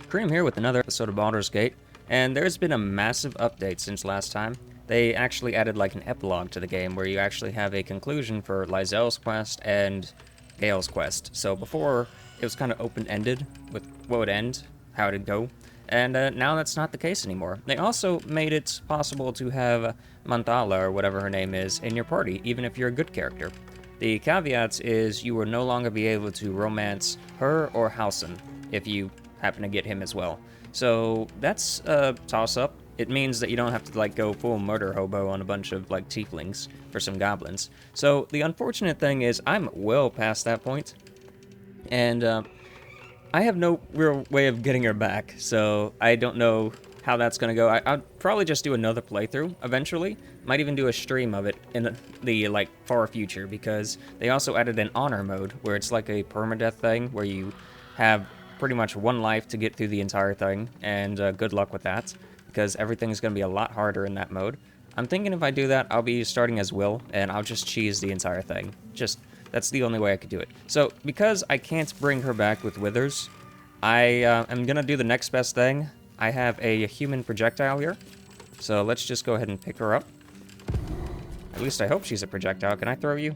Crim here with another episode of Baldur's Gate, and there's been a massive update since last time. They actually added like an epilogue to the game where you actually have a conclusion for Lysel's quest and Gale's quest. So before, it was kind of open-ended with what would end, how it'd go, and now that's not the case anymore. They also made it possible to have Manthala, or whatever her name is, in your party, even if you're a good character. The caveat is you will no longer be able to romance her or Halson if you happen to get him as well. So that's a toss-up. It means that you don't have to like go full murder hobo on a bunch of like tieflings for some goblins. So the unfortunate thing is I'm well past that point, and I have no real way of getting her back, so I don't know how that's gonna go. I'll probably just do another playthrough eventually. Might even do a stream of it in the like far future, because they also added an honor mode where it's like a permadeath thing where you have pretty much one life to get through the entire thing, and good luck with that, because everything's going to be a lot harder in that mode. I'm thinking if I do that, I'll be starting as Will, and I'll just cheese the entire thing. That's the only way I could do it. So, because I can't bring her back with Withers, I am going to do the next best thing. I have a human projectile here, so let's just go ahead and pick her up. At least I hope she's a projectile. Can I throw you?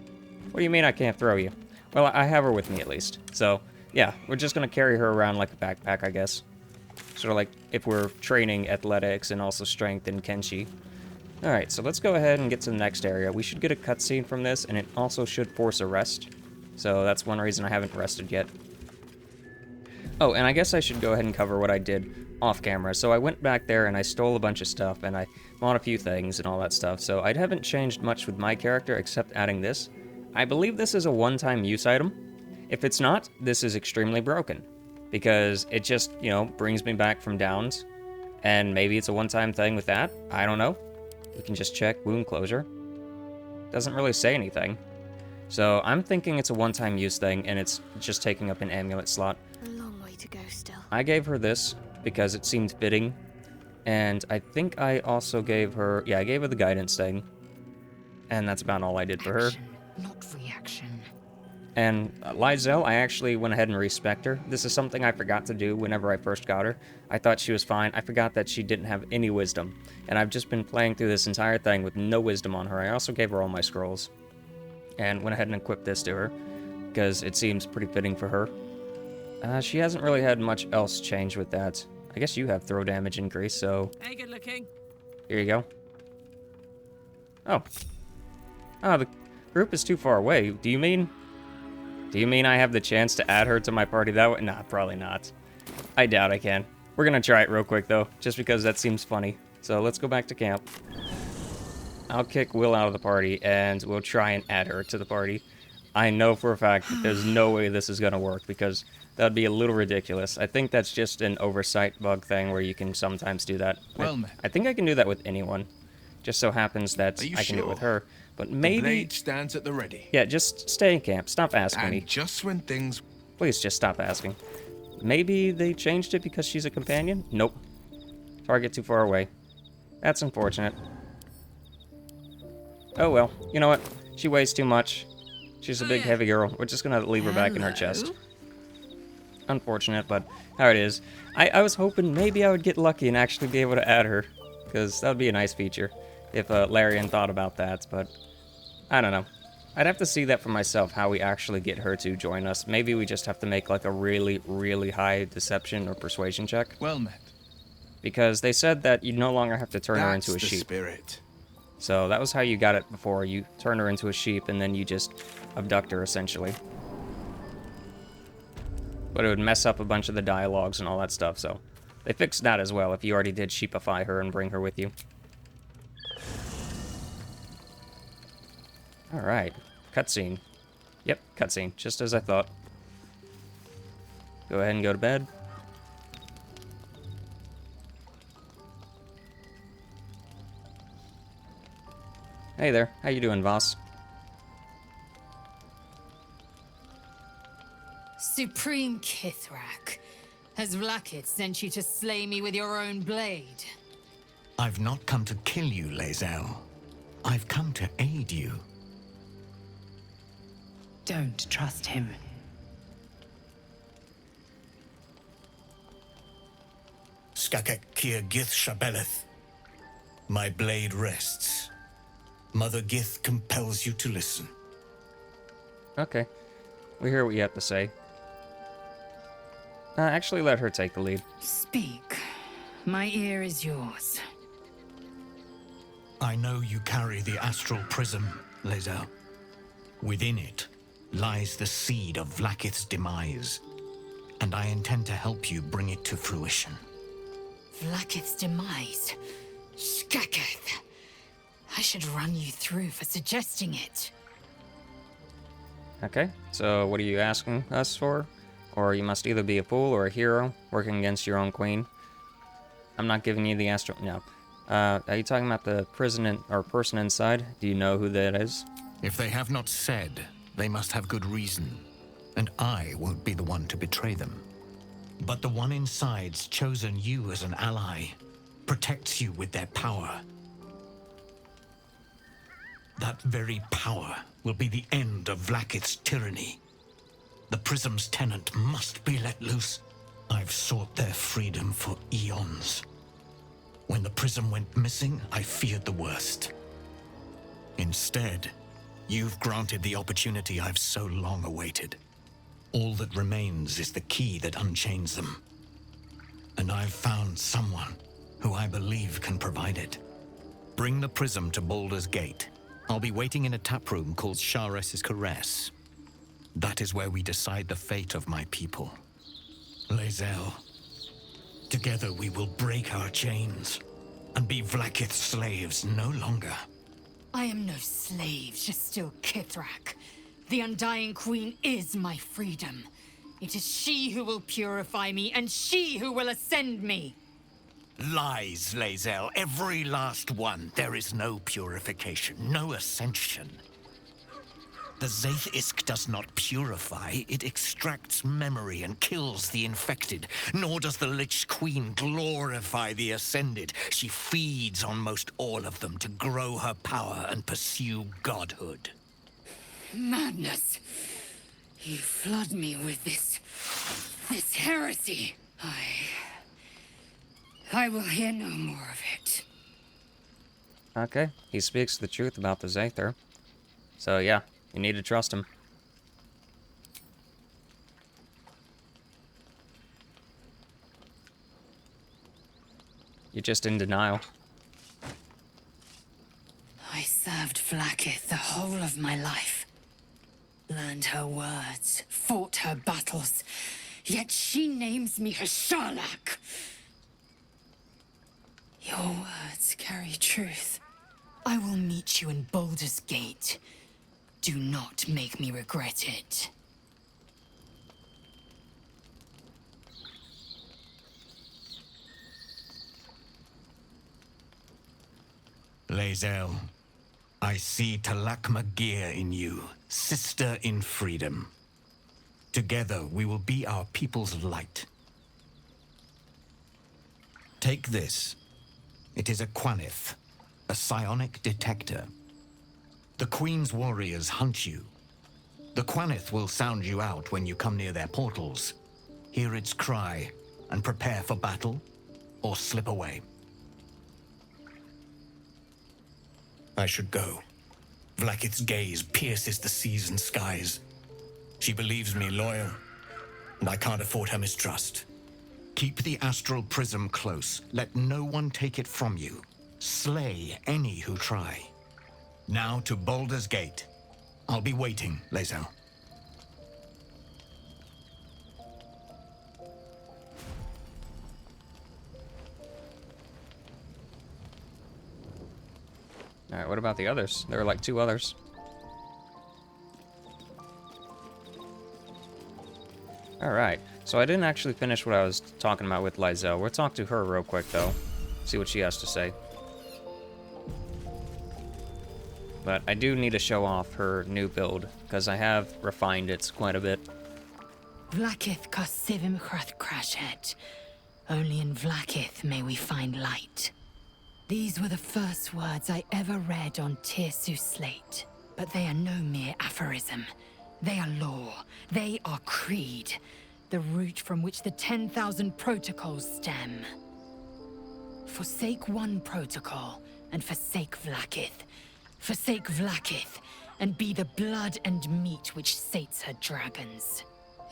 What do you mean I can't throw you? Well, I have her with me at least, so yeah, we're just going to carry her around like a backpack, I guess. Sort of like if we're training athletics and also strength in Kenshi. Alright, so let's go ahead and get to the next area. We should get a cutscene from this, and it also should force a rest. So that's one reason I haven't rested yet. Oh, and I guess I should go ahead and cover what I did off camera. So I went back there and I stole a bunch of stuff, and I bought a few things and all that stuff. So I haven't changed much with my character except adding this. I believe this is a one-time use item. If it's not, this is extremely broken, because it just, you know, brings me back from downs, and maybe it's a one-time thing with that. I don't know. We can just check wound closure. Doesn't really say anything. So I'm thinking it's a one-time use thing, and it's just taking up an amulet slot. A long way to go still. I gave her this because it seemed fitting, and I think I also gave her, yeah, I gave her the guidance thing, and that's about all I did for her. Action, not reaction. And Lysel, I actually went ahead and respect her. This is something I forgot to do whenever I first got her. I thought she was fine. I forgot that she didn't have any wisdom. And I've just been playing through this entire thing with no wisdom on her. I also gave her all my scrolls. And went ahead and equipped this to her, because it seems pretty fitting for her. She hasn't really had much else change with that. I guess you have throw damage increase, so... Hey, good looking. Here you go. Oh. Oh, the group is too far away. Do you mean I have the chance to add her to my party that way? Nah, probably not. I doubt I can. We're gonna try it real quick, though, just because that seems funny. So let's go back to camp. I'll kick Will out of the party, and we'll try and add her to the party. I know for a fact that there's no way this is gonna work, because that would be a little ridiculous. I think that's just an oversight bug thing where you can sometimes do that. Well, I think I can do that with anyone. Just so happens that I can do it with her. But maybe... The blade stands at the ready. Yeah, just stay in camp. Stop asking me. And just when things... Please just stop asking. Maybe they changed it because she's a companion? Nope. Target too far away. That's unfortunate. Oh well, you know what? She weighs too much. She's a big heavy girl. We're just gonna leave her back in her chest. Unfortunate, but how it is. I was hoping maybe I would get lucky and actually be able to add her, because that would be a nice feature if Larian thought about that, but I don't know. I'd have to see that for myself, how we actually get her to join us. Maybe we just have to make like a really, really high deception or persuasion check. Well met. Because they said that you no longer have to turn her into a sheep. Spirit. So that was how you got it before. You turn her into a sheep and then you just abduct her, essentially. But it would mess up a bunch of the dialogues and all that stuff, so they fixed that as well if you already did sheepify her and bring her with you. Alright, cutscene. Yep, cutscene, just as I thought. Go ahead and go to bed. Hey there, how you doing, Voss? Supreme Kithrak, has Vlakith sent you to slay me with your own blade? I've not come to kill you, Lae'zel. I've come to aid you. Don't trust him. Skakek Kir Gith Shabeleth. My blade rests. Mother Gith compels you to listen. Okay. We hear what you have to say. Actually, let her take the lead. Speak. My ear is yours. I know you carry the astral prism, Lae'zel. Within it lies the seed of Vlaakith's demise, and I intend to help you bring it to fruition. Vlaakith's demise. Skaketh. I should run you through for suggesting it. Okay, so what are you asking us for? Or you must either be a fool or a hero working against your own queen. I'm not giving you the astral... No. Are you talking about the person inside? Do you know who that is? If they have not said, they must have good reason, and I won't be the one to betray them. But the one inside's chosen you as an ally, protects you with their power. That very power will be the end of Vlaakith's tyranny. The prism's tenant must be let loose. I've sought their freedom for eons. When the prism went missing, I feared the worst. Instead, you've granted the opportunity I've so long awaited. All that remains is the key that unchains them. And I've found someone who I believe can provide it. Bring the prism to Baldur's Gate. I'll be waiting in a taproom called Shares's Caress. That is where we decide the fate of my people. Lae'zel, together we will break our chains and be Vlaakith's slaves no longer. I am no slave, just still Kithrak. The Undying Queen is my freedom. It is she who will purify me, and she who will ascend me. Lies, Lae'zel, every last one. There is no purification, no ascension. The Zaith Isk does not purify, it extracts memory and kills the infected. Nor does the Lich Queen glorify the ascended. She feeds on most all of them to grow her power and pursue godhood. Madness. You flood me with this heresy. I will hear no more of it. Okay, he speaks the truth about the Zaither. So yeah, you need to trust him. You're just in denial. I served Vlaakith the whole of my life. Learned her words, fought her battles, yet she names me her Karlach. Your words carry truth. I will meet you in Baldur's Gate. Do not make me regret it. Lae'zel, I see Talakma Gear in you, sister in freedom. Together we will be our people's light. Take this. It is a Quanith, a psionic detector. The Queen's warriors hunt you. The Quanith will sound you out when you come near their portals. Hear its cry and prepare for battle, or slip away. I should go. Vlaakith's gaze pierces the seas and skies. She believes me loyal, and I can't afford her mistrust. Keep the astral prism close. Let no one take it from you. Slay any who try. Now to Baldur's Gate. I'll be waiting, Lae'zel. Alright, what about the others? There are like 2 others. Alright, so I didn't actually finish what I was talking about with Lae'zel. We'll talk to her real quick, though. See what she has to say. But I do need to show off her new build, because I have refined it quite a bit. Vlaakith Kosivim Hrath Crashhead. Only in Vlaakith may we find light. These were the first words I ever read on Tirsu's slate. But they are no mere aphorism. They are law. They are creed. The root from which the 10,000 protocols stem. Forsake one protocol, and forsake Vlaakith. Forsake Vlaakith, and be the blood and meat which sates her dragons.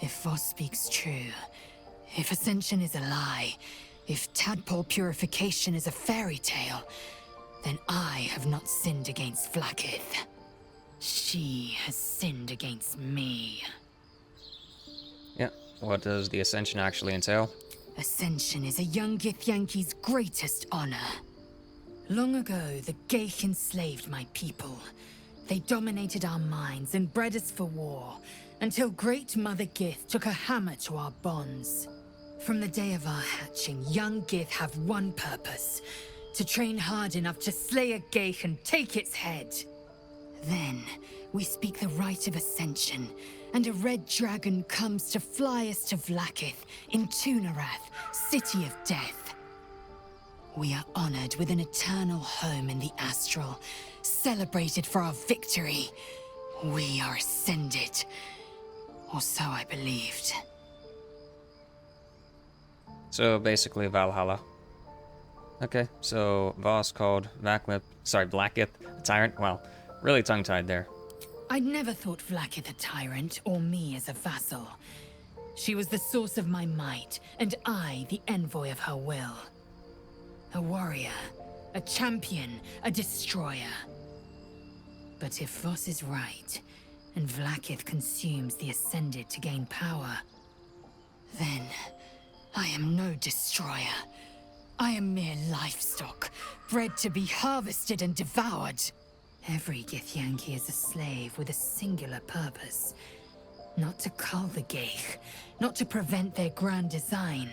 If Voss speaks true, if Ascension is a lie, if tadpole purification is a fairy tale, then I have not sinned against Vlaakith. She has sinned against me. Yeah, what does the Ascension actually entail? Ascension is a young Githyanki's greatest honor. Long ago, the Geich enslaved my people. They dominated our minds and bred us for war, until Great Mother Gith took a hammer to our bonds. From the day of our hatching, young Gith have one purpose: to train hard enough to slay a Geich and take its head. Then, we speak the rite of Ascension, and a red dragon comes to fly us to Vlaakith in Tunarath, City of Death. We are honored with an eternal home in the Astral, celebrated for our victory. We are ascended. Or so I believed. So basically Valhalla. Okay, so Voss called Vlaakith a tyrant. Well, really tongue-tied there. I'd never thought Vlaakith a tyrant, or me as a vassal. She was the source of my might, and I the envoy of her will. A warrior, a champion, a destroyer. But if Voss is right, and Vlaakith consumes the Ascended to gain power, then I am no destroyer. I am mere livestock, bred to be harvested and devoured. Every Githyanki is a slave with a singular purpose. Not to cull the Geich, not to prevent their grand design,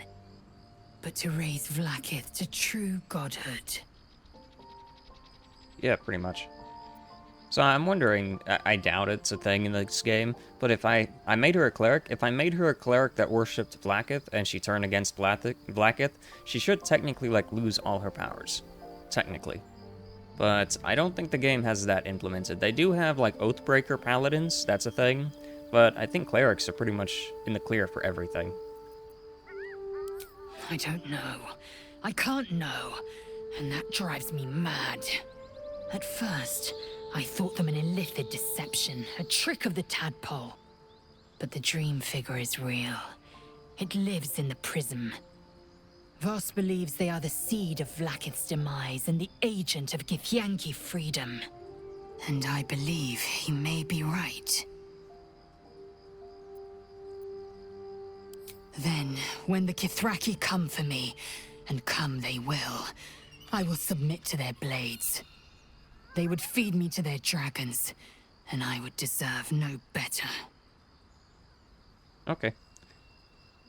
but to raise Vlaakith to true godhood. Yeah, pretty much. So I'm wondering, I doubt it's a thing in this game, but if I made her a cleric, if I made her a cleric that worshipped Vlaakith and she turned against Vlaakith, she should technically, like, lose all her powers. Technically. But I don't think the game has that implemented. They do have, like, Oathbreaker paladins, that's a thing, but I think clerics are pretty much in the clear for everything. I don't know. I can't know, and that drives me mad. At first, I thought them an illithid deception, a trick of the tadpole. But the dream figure is real. It lives in the prism. Voss believes they are the seed of Vlaakith's demise and the agent of Githyanki freedom. And I believe he may be right. Then, when the Kithraki come for me, and come they will, I will submit to their blades. They would feed me to their dragons, and I would deserve no better. Okay.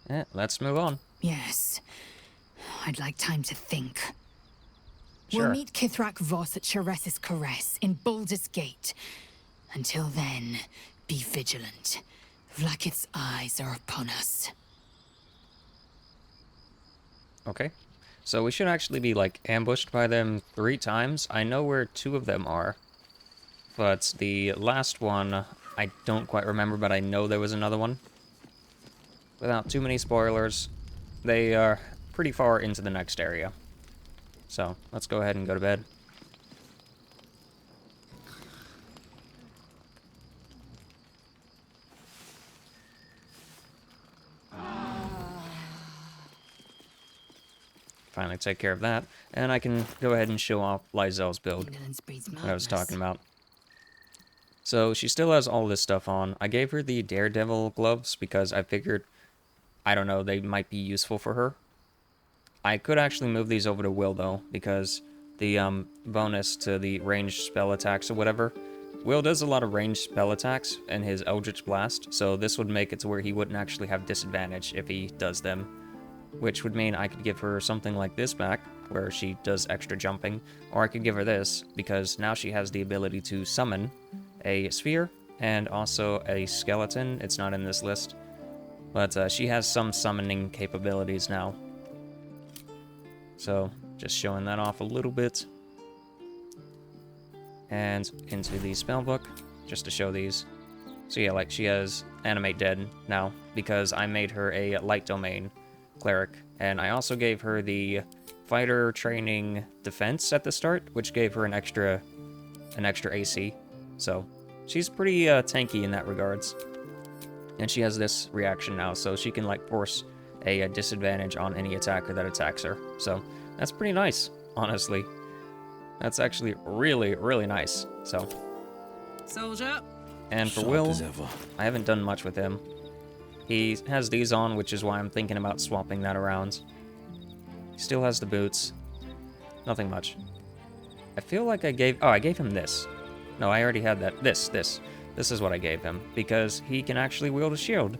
Yeah, let's move on. Yes. I'd like time to think. Sure. We'll meet Kithrak Voss at Chares's Caress in Baldur's Gate. Until then, be vigilant. Vlaakith's eyes are upon us. Okay. So we should actually be, like, ambushed by them 3 times. I know where 2 of them are. But the last one, I don't quite remember, but I know there was another one. Without too many spoilers, they are pretty far into the next area. So, let's go ahead and go to bed. Finally take care of that, and I can go ahead and show off Lyzel's build that I was talking about. So she still has all this stuff on. I gave her the Daredevil gloves because I figured, I don't know, they might be useful for her. I could actually move these over to Will though, because the bonus to the ranged spell attacks or whatever, Will does a lot of ranged spell attacks in his Eldritch Blast, so this would make it to where he wouldn't actually have disadvantage if he does them. Which would mean I could give her something like this back, where she does extra jumping, or I could give her this, because now she has the ability to summon a sphere, and also a skeleton. It's not in this list, but she has some summoning capabilities now. So, just showing that off a little bit. And into the spellbook, just to show these. So yeah, like, she has Animate Dead now, because I made her a Light Domain cleric, and I also gave her the fighter training defense at the start, which gave her an extra AC. So she's pretty tanky in that regards. And she has this reaction now, so she can like force a disadvantage on any attacker that attacks her. So that's pretty nice, honestly. That's actually really, really nice. So. Soldier. And for Will, I haven't done much with him. He has these on, which is why I'm thinking about swapping that around. He still has the boots. Nothing much. I feel like I gave him this. No, I already had that. This is what I gave him, because he can actually wield a shield.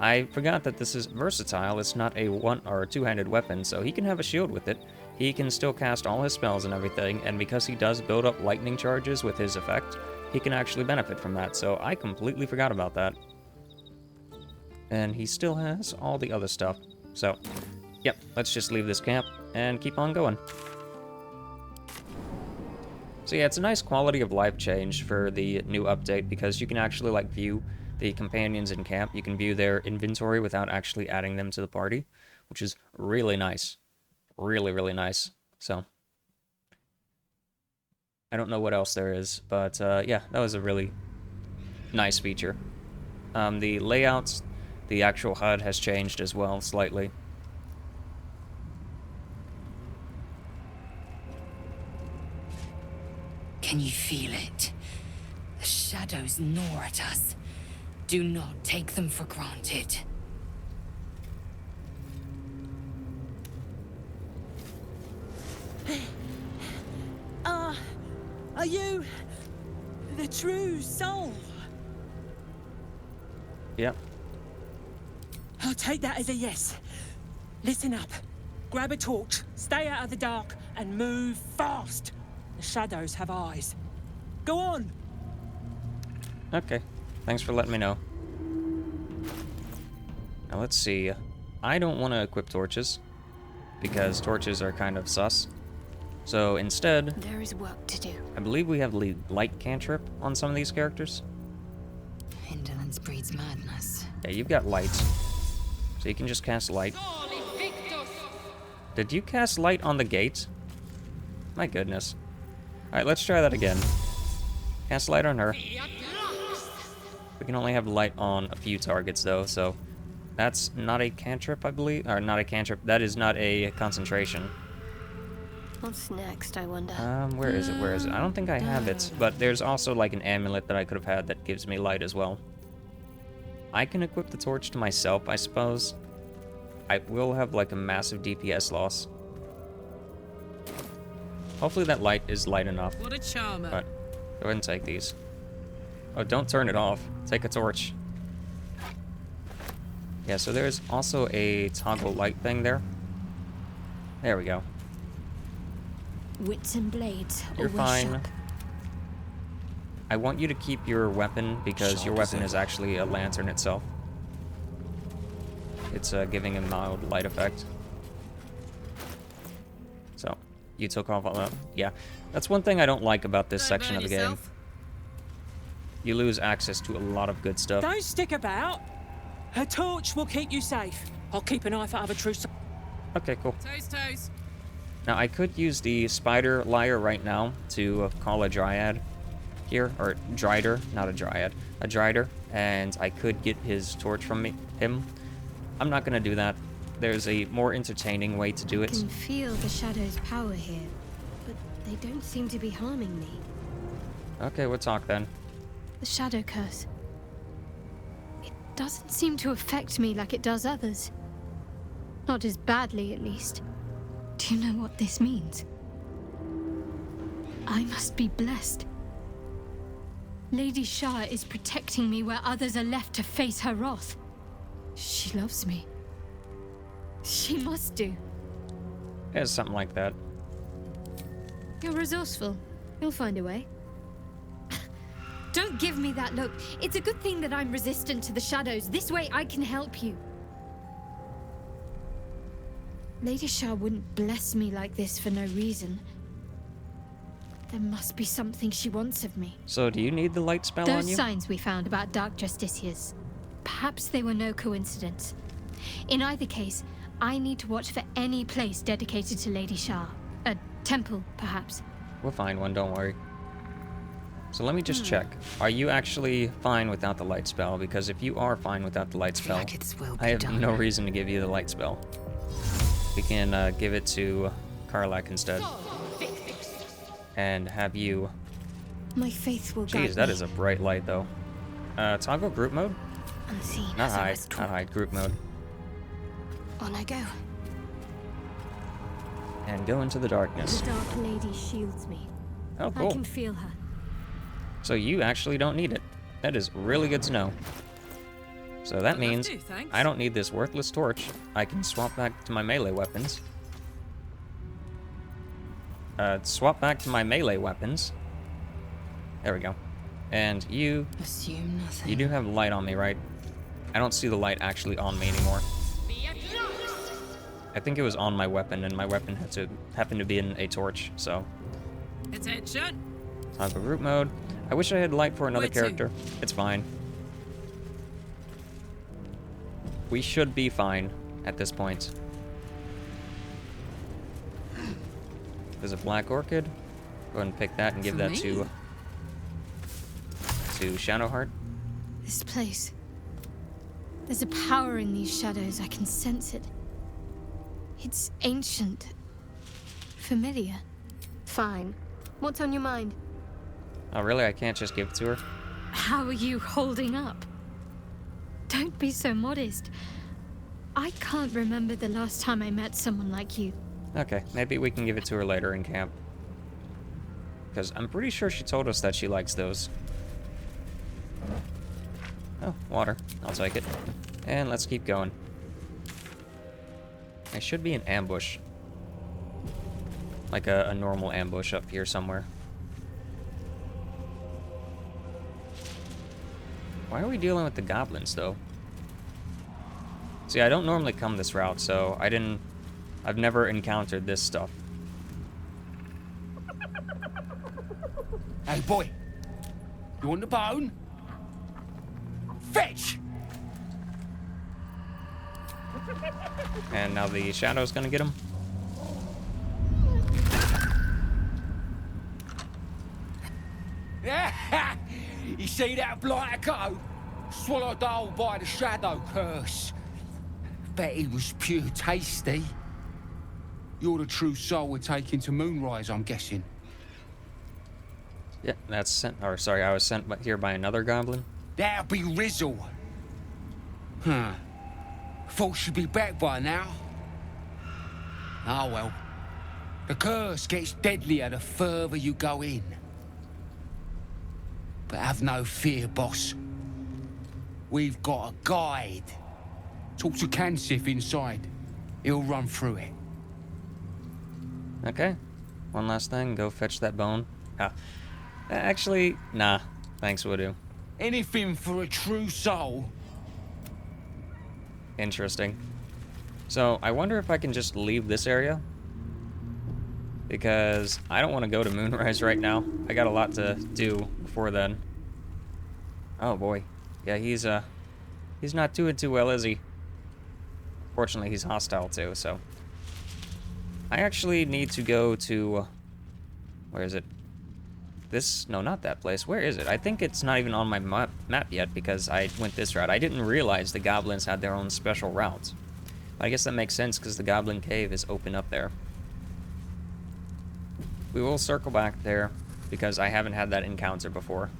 I forgot that this is versatile. It's not a one or two-handed weapon, so he can have a shield with it. He can still cast all his spells and everything, and because he does build up lightning charges with his effect, he can actually benefit from that, so I completely forgot about that. And he still has all the other stuff. So, yep, let's just leave this camp and keep on going. So yeah, it's a nice quality of life change for the new update, because you can actually like view the companions in camp. You can view their inventory without actually adding them to the party, which is really nice. Really, really nice. So, I don't know what else there is, but yeah, that was a really nice feature. The layouts, the actual HUD has changed as well, slightly. Can you feel it? The shadows gnaw at us. Do not take them for granted. Are you the true soul? Yep. I'll take that as a yes. Listen up. Grab a torch, stay out of the dark, and move fast. The shadows have eyes. Go on! Okay. Thanks for letting me know. Now let's see. I don't want to equip torches, because torches are kind of sus. So instead, There is work to do. I believe we have light cantrip on some of these characters. Indolence breeds madness. Yeah, you've got light. So you can just cast light. Did you cast light on the gate? My goodness. Alright, let's try that again. Cast light on her. We can only have light on a few targets though, so that's not a cantrip, I believe. Or not a cantrip. That is not a concentration. What's next, I wonder? Where is it? Where is it? I don't think I have it, but there's also like an amulet that I could have had that gives me light as well. I can equip the torch to myself, I suppose. I will have like a massive DPS loss. Hopefully that light is light enough. What a charmer. But go ahead and take these. Oh, don't turn it off. Take a torch. Yeah, so there's also a toggle light thing there. There we go. Wits and blades. You're always fine. sharp. I want you to keep your weapon, because your weapon is actually a lantern itself. It's giving a mild light effect. So, you took off all that. Yeah, that's one thing I don't like about this section of the game. You lose access to a lot of good stuff. Don't stick about. Her torch will keep you safe. I'll keep an eye for other true souls. Okay, cool. Toes. Now, I could use the spider lyre right now to call a dryad here, or drider, not a dryad, a drider, and I could get his torch from him. I'm not gonna do that. There's a more entertaining way to do I it. can feel the shadow's power here, but they don't seem to be harming me. Okay, we'll talk then. The shadow curse. It doesn't seem to affect me like it does others. Not as badly, at least. Do you know what this means? I must be blessed. Lady Shah is protecting me where others are left to face her wrath. She loves me. She must do. Yeah, something like that. You're resourceful. You'll find a way. Don't give me that look. It's a good thing that I'm resistant to the shadows. This way I can help you. Lady Shah wouldn't bless me like this for no reason. There must be something she wants of me. So, do you need the light spell on Those you? signs we found about dark justiciars. Perhaps they were no coincidence. In either case, I need to watch for any place dedicated to Lady Shah. A temple, perhaps. We'll find one, don't worry. So let me just check. Are you actually fine without the light spell? Because if you are fine without the light spell, I have no reason to give you the light spell. We can give it to Karlach instead. And have you... My faith will guide Jeez, that me. is a bright light, though. Toggle group mode? Unseen Not as I hide, was not taught. hide, group mode. On I go. And go into the darkness. The Dark Lady shields me. Oh, I cool. can feel her. So you actually don't need it. That is really good to know. So that means I don't need this worthless torch. I can swap back to my melee weapons. Swap back to my melee weapons. There we go. And you Assume nothing. You do have light on me, right? I don't see the light actually on me anymore. I think it was on my weapon, and my weapon happened to be in a torch, so. Attention! Time for group mode. I wish I had light for another Where to? character. It's fine. We should be fine at this point. There's a black orchid. Go ahead and pick that and give that to Shadowheart. This place. There's a power in these shadows. I can sense it. It's ancient. Familiar. Fine. What's on your mind? Oh, really? I can't just give it to her? How are you holding up? Don't be so modest. I can't remember the last time I met someone like you. Okay, maybe we can give it to her later in camp. Because I'm pretty sure she told us that she likes those. Oh, water. I'll take it. And let's keep going. There should be an ambush. Like a normal ambush up here somewhere. Why are we dealing with the goblins, though? See, I don't normally come this route, so I've never encountered this stuff. Hey, boy. You want the bone? Fetch! And now the shadow's gonna get him. You see that blighter go? Swallowed whole by the shadow curse. Bet he was pure tasty. You're the true soul we're taking to Moonrise, I'm guessing. Yeah, that's sent. Or sorry, I was sent here by another goblin. That'll be Rizzle. Huh. Thought she'd be back by now. Oh well. The curse gets deadlier the further you go in. But have no fear, boss. We've got a guide. Talk to Kansif inside. He'll run through it. Okay. One last thing. Go fetch that bone. Ah. Actually, nah. Thanks, will do. Anything for a true soul. Interesting. So, I wonder if I can just leave this area. Because I don't want to go to Moonrise right now. I got a lot to do before then. Oh boy. Yeah, he's not doing too well, is he? Fortunately, he's hostile too, so. I actually need to go to... Where is it? No, not that place. Where is it? I think it's not even on my map yet because I went this route. I didn't realize the goblins had their own special routes. I guess that makes sense because the goblin cave is open up there. We will circle back there because I haven't had that encounter before.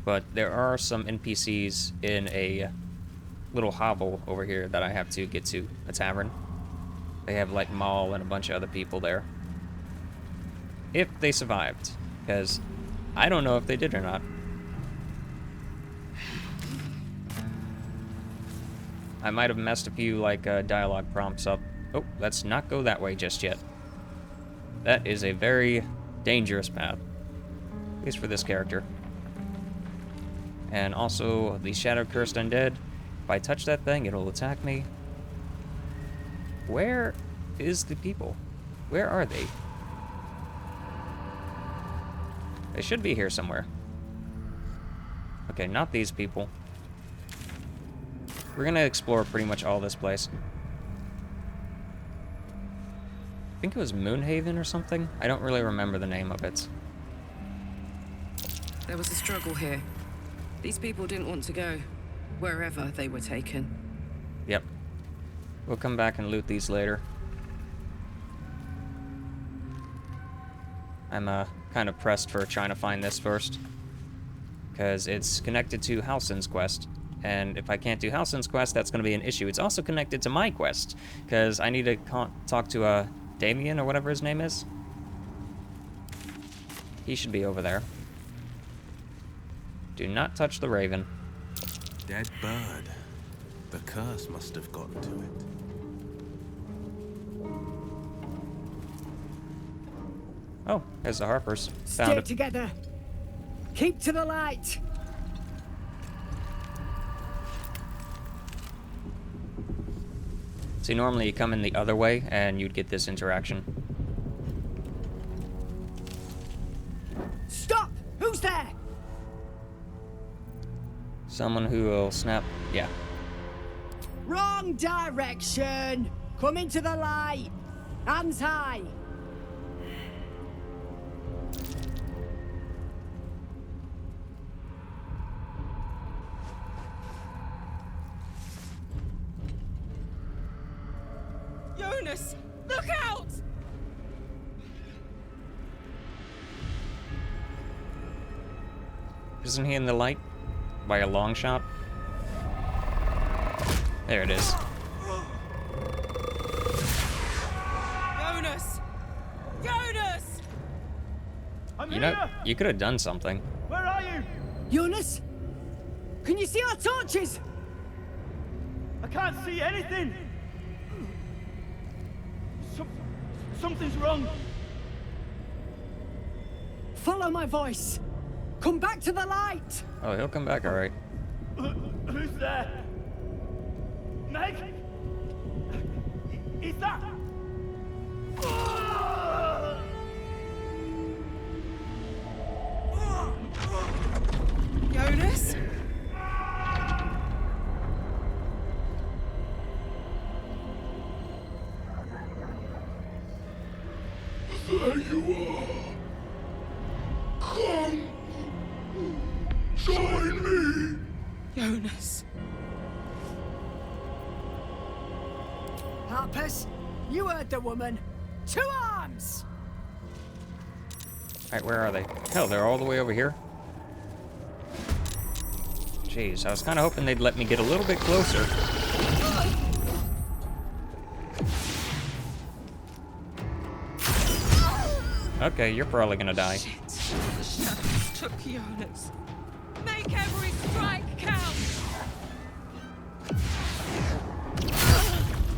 But there are some NPCs in a little hovel over here that I have to get to, a tavern. They have like Maul and a bunch of other people there. If they survived, because I don't know if they did or not. I might have messed a few like dialogue prompts up. Oh, let's not go that way just yet. That is a very dangerous path, at least for this character. And also the Shadow Cursed Undead. If I touch that thing, it'll attack me. Where is the people? Where are they? They should be here somewhere. Okay, not these people. We're gonna explore pretty much all this place. think it was Moonhaven or something. I don't really remember the name of it. There was a struggle here. These people didn't want to go wherever they were taken. Yep. We'll come back and loot these later. I'm kind of pressed for trying to find this first, because it's connected to Halsin's quest. And if I can't do Halsin's quest, that's going to be an issue. It's also connected to my quest, because I need to talk to Damien, or whatever his name is. He should be over there. Do not touch the raven. Dead bird. The curse must have gotten to it. Oh, there's the Harpers. Found Stay it. together. Keep to the light. See, normally you come in the other way, and you'd get this interaction. Stop! Who's there? Someone who will snap... Yeah. Wrong direction. Come into the light. Hands high. Jonas, look out! Isn't he in the light? By a long shot? There it is. Jonas! Jonas! You know, you could have done something. Where are you? Jonas? Can you see our torches? I can't see anything. Something's wrong. Follow my voice. Come back to the light. Oh, he'll come back, alright. Who's there? Meg? Is that? Jonas? There you are. Come. Join me. Jonas. Harpers, you heard the woman. To arms! Alright, where are they? Hell, they're all the way over here? Jeez, I was kind of hoping they'd let me get a little bit closer. Okay, you're probably gonna die. Shit. The shadows took Jonas. Make every strike count!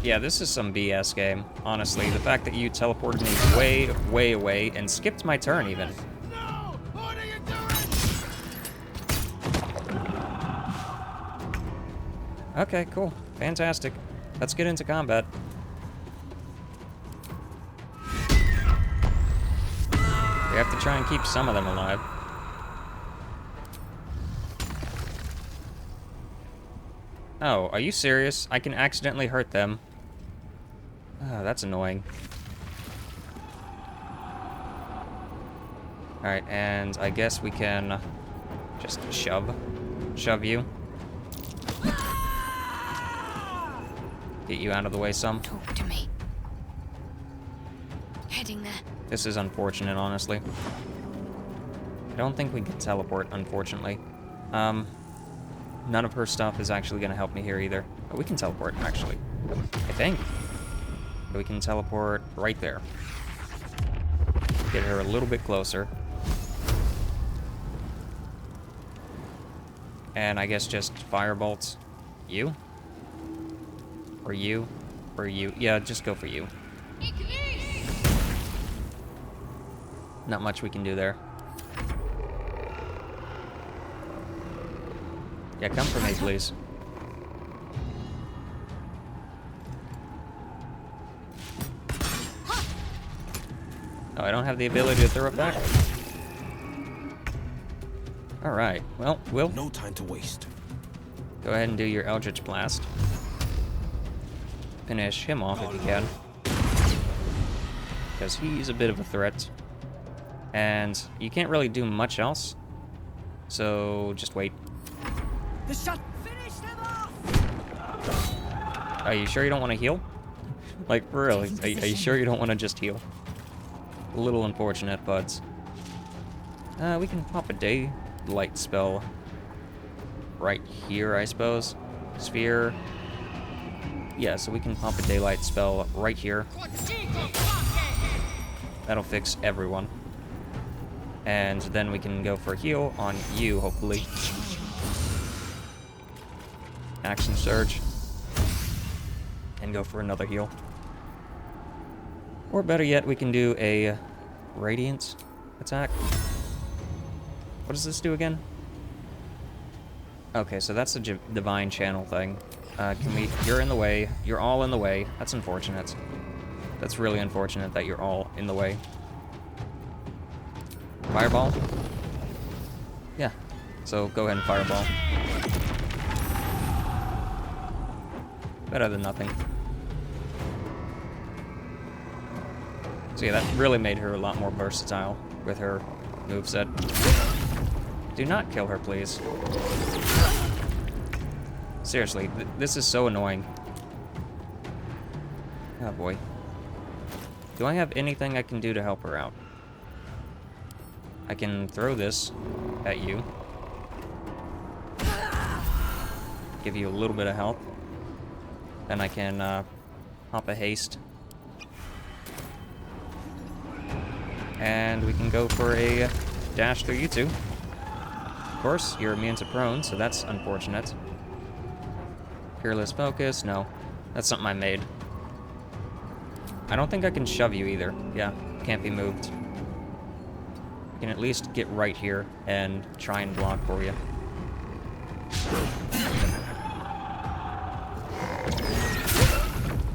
Yeah, this is some BS game, honestly. The fact that you teleported me way, way away and skipped my turn, even. No! What are you doing? Okay, cool. Fantastic. Let's get into combat. We have to try and keep some of them alive. Oh, are you serious? I can accidentally hurt them. Oh, that's annoying. Alright, and I guess we can just shove you. Get you out of the way some. Talk to me. Heading there. This is unfortunate, honestly. I don't think we can teleport, unfortunately. None of her stuff is actually going to help me here either. Oh, we can teleport, actually. I think. We can teleport right there. Get her a little bit closer. And I guess just firebolt you? Or you? Or you? Yeah, just go for you. Not much we can do there. Yeah, come for me, please. Oh, I don't have the ability to throw it back. Alright, well, we'll... No time to waste. Go ahead and do your Eldritch Blast. Finish him off if you can. because he's a bit of a threat. And you can't really do much else. So just wait. Finish them off! Are you sure you don't want to heal? Like, really? Are you sure you don't want to just heal? A little unfortunate, buds. We can pop a daylight spell right here, I suppose. Sphere. Yeah, so we can pop a daylight spell right here. That'll fix everyone. And then we can go for a heal on you, hopefully. Action surge. And go for another heal. Or better yet, we can do a radiant attack. What does this do again? Okay, so that's a divine channel thing. You're in the way. You're all in the way. That's unfortunate. That's really unfortunate that you're all in the way. Fireball? Yeah. So go ahead and fireball. Better than nothing. So yeah, that really made her a lot more versatile with her moveset. Do not kill her, please. Seriously, this is so annoying. Oh boy. Do I have anything I can do to help her out? I can throw this at you. Give you a little bit of health. Then I can pop a haste. And we can go for a dash through you two. Of course, you're immune to prone, so that's unfortunate. Fearless focus, no. That's something I made. I don't think I can shove you either. Yeah, can't be moved. I can at least get right here and try and block for you.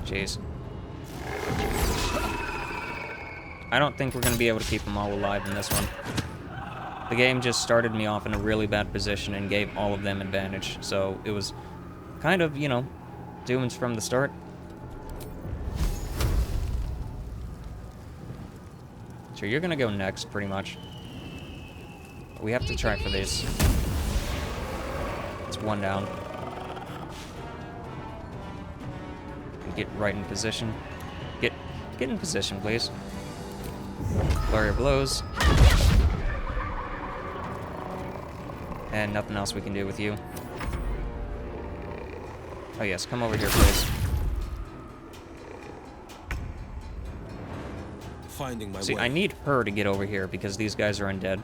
Jeez. I don't think we're going to be able to keep them all alive in this one. The game just started me off in a really bad position and gave all of them advantage, so it was kind of, you know, doomed from the start. So you're going to go next, pretty much. We have to try for this. It's one down. Get right in position. Get in position, please. Flurry of blows. And nothing else we can do with you. Oh yes, come over here, please. Finding my See, way. I need her to get over here because these guys are undead.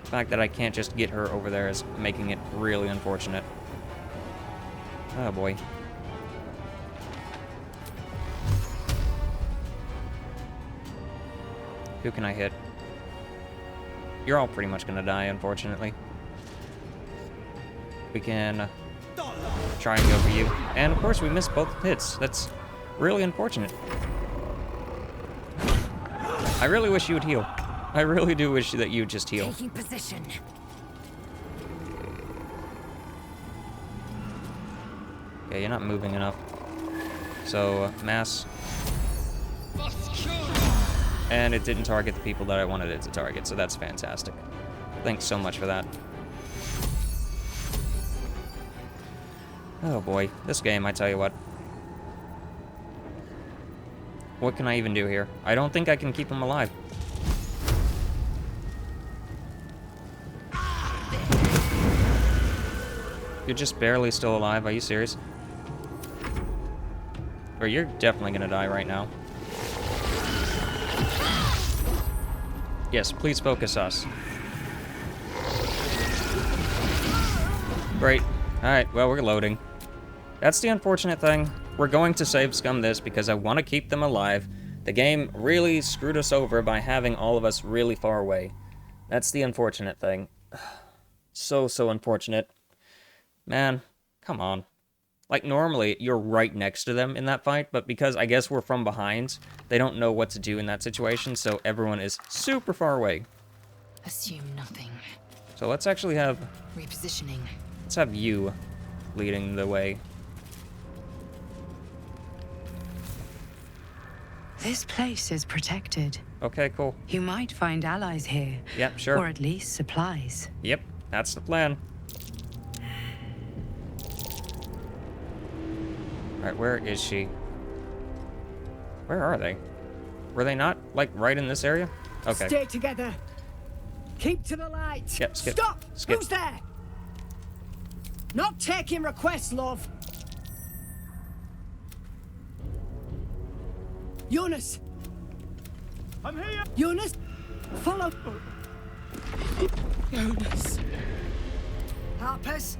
The fact that I can't just get her over there is making it really unfortunate. Oh boy. Who can I hit? You're all pretty much gonna die, unfortunately. We can try and go for you. And of course we missed both hits. That's really unfortunate. I really wish you would heal. I really do wish that you would just heal. Taking position. Yeah, you're not moving enough. So, mass. And it didn't target the people that I wanted it to target, so that's fantastic. Thanks so much for that. Oh boy, this game, I tell you what. What can I even do here? I don't think I can keep him alive. You're just barely still alive, are you serious? Or you're definitely gonna die right now. Yes, please focus us. Great. Alright, well, we're loading. That's the unfortunate thing. We're going to save scum this because I want to keep them alive. The game really screwed us over by having all of us really far away. That's the unfortunate thing. So unfortunate. Man, come on. Like, normally, you're right next to them in that fight, but because I guess we're from behind, they don't know what to do in that situation, so everyone is super far away. Assume nothing. So let's actually have... Repositioning. Let's have you leading the way. This place is protected. Okay, cool. You might find allies here. Yep, sure. Or at least supplies. Yep, that's the plan. Alright, where is she? Where are they? Were they not, like, right in this area? Okay. Stay together. Keep to the light. Yep, skip. Stop! Skip. Who's there? Not taking requests, love. Jonas! I'm here! Jonas! Follow! Jonas! Harpers!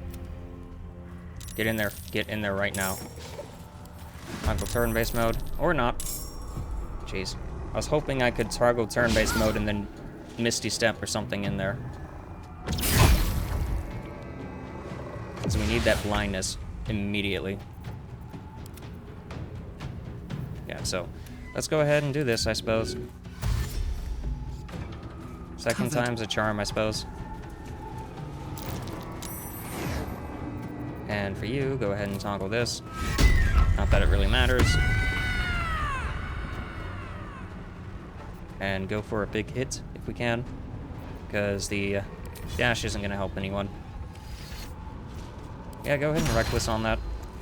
Get in there. Get in there right now. Toggle turn-based mode. Or not. Jeez. I was hoping I could toggle turn-based mode and then Misty Step or something in there. So we need that blindness immediately. Yeah, so let's go ahead and do this, I suppose. Second time's a charm, I suppose. And for you, go ahead and toggle this. Not that it really matters. And go for a big hit if we can, because the dash isn't going to help anyone. Yeah, go ahead and reckless on that.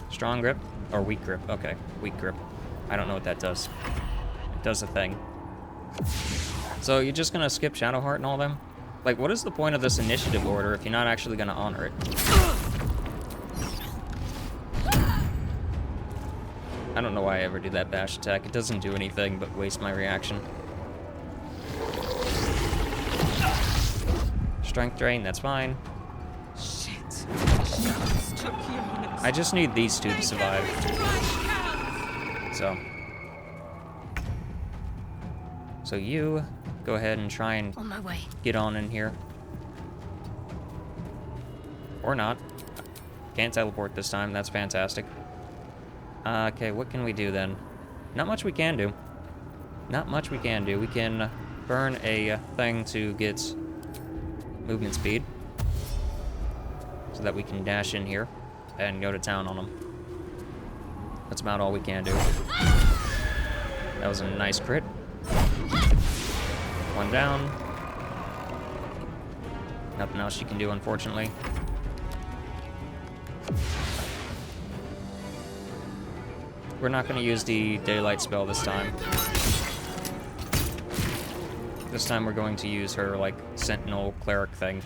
Strong grip? Or weak grip. Okay, weak grip. I don't know what that does. It does a thing. So you're just going to skip Shadowheart and all them? Like, what is the point of this initiative order if you're not actually going to honor it? I don't know why I ever do that bash attack. It doesn't do anything but waste my reaction. Strength drain, that's fine. Shit. I just need these two to survive. So you go ahead and try and On my way. get on in here. Or not. Can't teleport this time, that's fantastic. Okay, what can we do then? Not much we can do. Not much we can do. We can burn a thing to get movement speed, so that we can dash in here and go to town on them. That's about all we can do. That was a nice crit. One down. Nothing else you can do, unfortunately. We're not going to use the daylight spell this time. This time we're going to use her, like, sentinel cleric thing.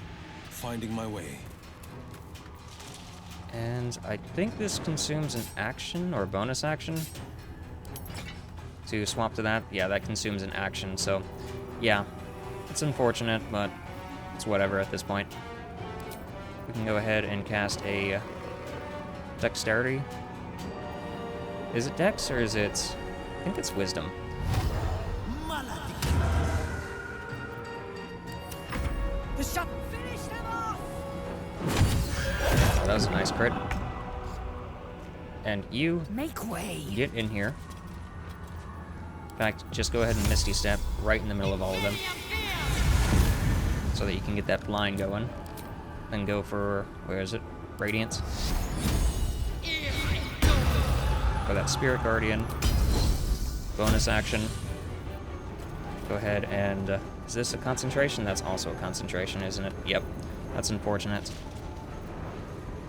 Finding my way. And I think this consumes an action or a bonus action. To swap to that, yeah, that consumes an action, so yeah, it's unfortunate, but it's whatever at this point. We can go ahead and cast a dexterity. Is it dex or is it, I think it's wisdom. Finish them off! Oh, that was a nice crit. And you Make way. get in here. In fact, just go ahead and Misty Step right in the middle of all of them, so that you can get that blind going. Then go for, where is it? Radiance. For that Spirit Guardian. Bonus action. Go ahead and, is this a concentration? That's also a concentration, isn't it? Yep. That's unfortunate.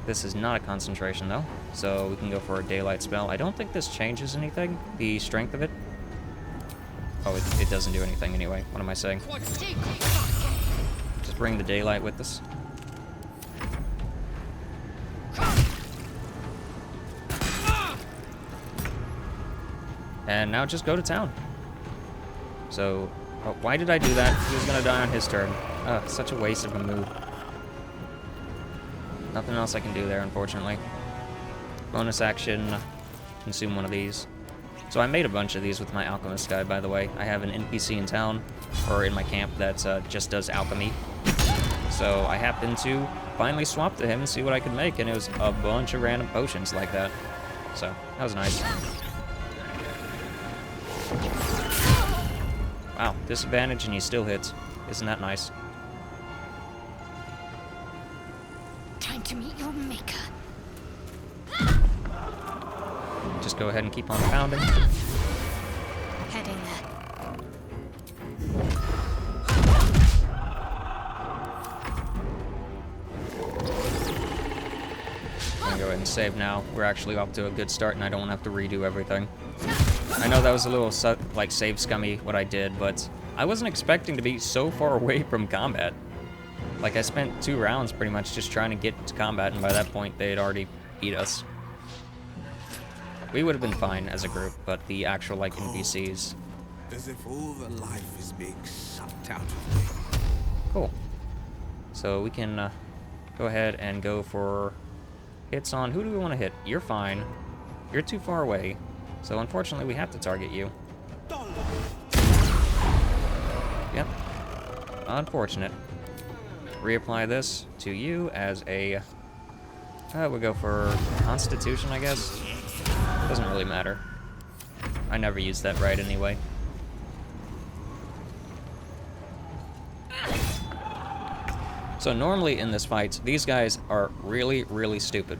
This is not a concentration, though, so we can go for a daylight spell. I don't think this changes anything, the strength of it. Oh, it doesn't do anything anyway. What am I saying? Just bring the daylight with us. And now just go to town. So, oh, why did I do that? He was gonna die on his turn. Ugh, such a waste of a move. Nothing else I can do there, unfortunately. Bonus action, consume one of these. So I made a bunch of these with my alchemist guy, by the way. I have an NPC in town, or in my camp, that just does alchemy. So I happened to finally swap to him and see what I could make, and it was a bunch of random potions like that. So, that was nice. Wow, disadvantage and he still hits. Isn't that nice? Time to meet your maker. Just go ahead and keep on pounding. Heading. stay there. I'm gonna go ahead and save now. We're actually off to a good start, and I don't have to redo everything. I know that was a little, like, save scummy what I did, but I wasn't expecting to be so far away from combat. Like, I spent 2 rounds pretty much just trying to get to combat, and by that point, they had already beat us. We would have been fine as a group, but the actual, like, NPCs... As if all the life is being sucked out of me. Cool. So we can go ahead and go for hits on... Who do we want to hit? You're fine. You're too far away. So unfortunately, we have to target you. Yep. Unfortunate. Reapply this to you as a... we'll go for Constitution, I guess. Doesn't really matter. I never use that right anyway. So normally in this fight, these guys are really, really stupid.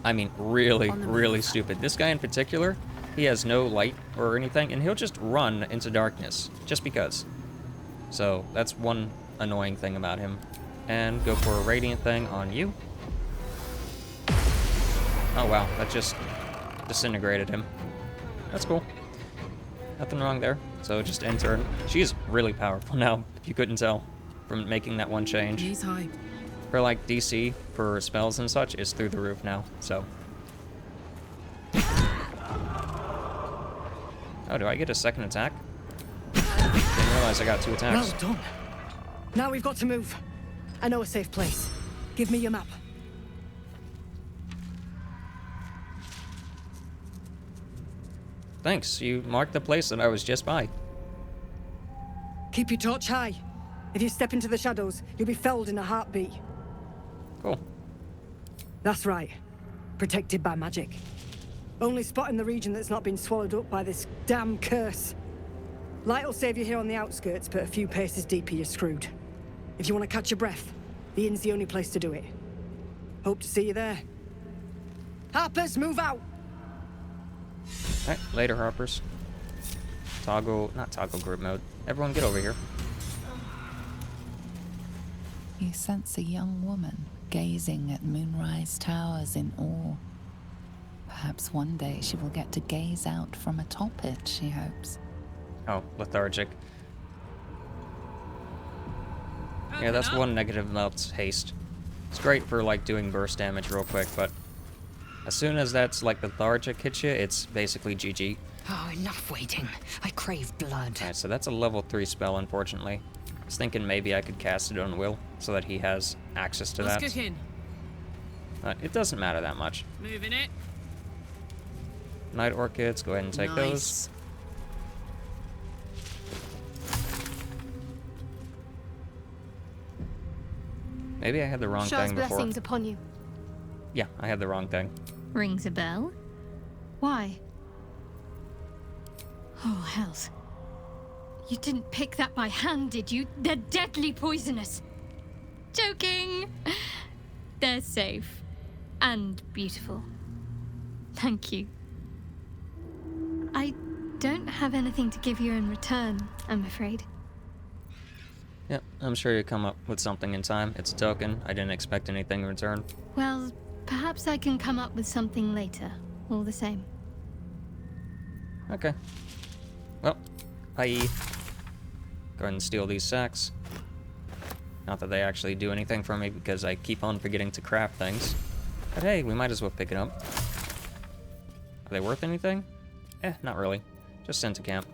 I mean, really, really stupid. This guy in particular, he has no light or anything, and he'll just run into darkness, just because. So that's one annoying thing about him. And go for a radiant thing on you. Oh wow, that just disintegrated him. That's cool. Nothing wrong there. So just end turn. She's really powerful now, if you couldn't tell from making that one change. He's high. Her, like, DC for spells and such is through the roof now, so. Oh, do I get a second attack? Didn't realize I got 2 attacks. Well done. Now we've got to move. I know a safe place. Give me your map. Thanks, you marked the place that I was just by. Keep your torch high. If you step into the shadows, you'll be felled in a heartbeat. Cool. That's right. Protected by magic. Only spot in the region that's not been swallowed up by this damn curse. Light will save you here on the outskirts, but a few paces deeper you're screwed. If you want to catch your breath, the inn's the only place to do it. Hope to see you there. Harpers, move out! Alright, later, Harpers. Not toggle group mode. Everyone get over here. You sense a young woman gazing at moonrise towers in awe. Perhaps one day she will get to gaze out from atop it, she hopes. Oh, lethargic. Yeah, that's one negative about haste. It's great for, like, doing burst damage real quick, but as soon as that's, like, lethargic hits you, it's basically GG. Oh, enough waiting. I crave blood. Alright, so that's a level 3 spell, unfortunately. I was thinking maybe I could cast it on Will, so that he has access to that. Let's kick in. But it doesn't matter that much. Moving it. Night Orchids, go ahead and take those. Maybe I had the wrong Shah's thing before. blessings upon you. Yeah, I had the wrong thing. Rings a bell? Why? Oh, hells. You didn't pick that by hand, did you? They're deadly poisonous. Joking. They're safe. And beautiful. Thank you. I don't have anything to give you in return, I'm afraid. Yep, I'm sure you'll come up with something in time. It's a token. I didn't expect anything in return. Well, perhaps I can come up with something later, all the same. Okay. Well, bye. Go ahead and steal these sacks. Not that they actually do anything for me because I keep on forgetting to craft things. But hey, we might as well pick it up. Are they worth anything? Not really. Just sent to camp.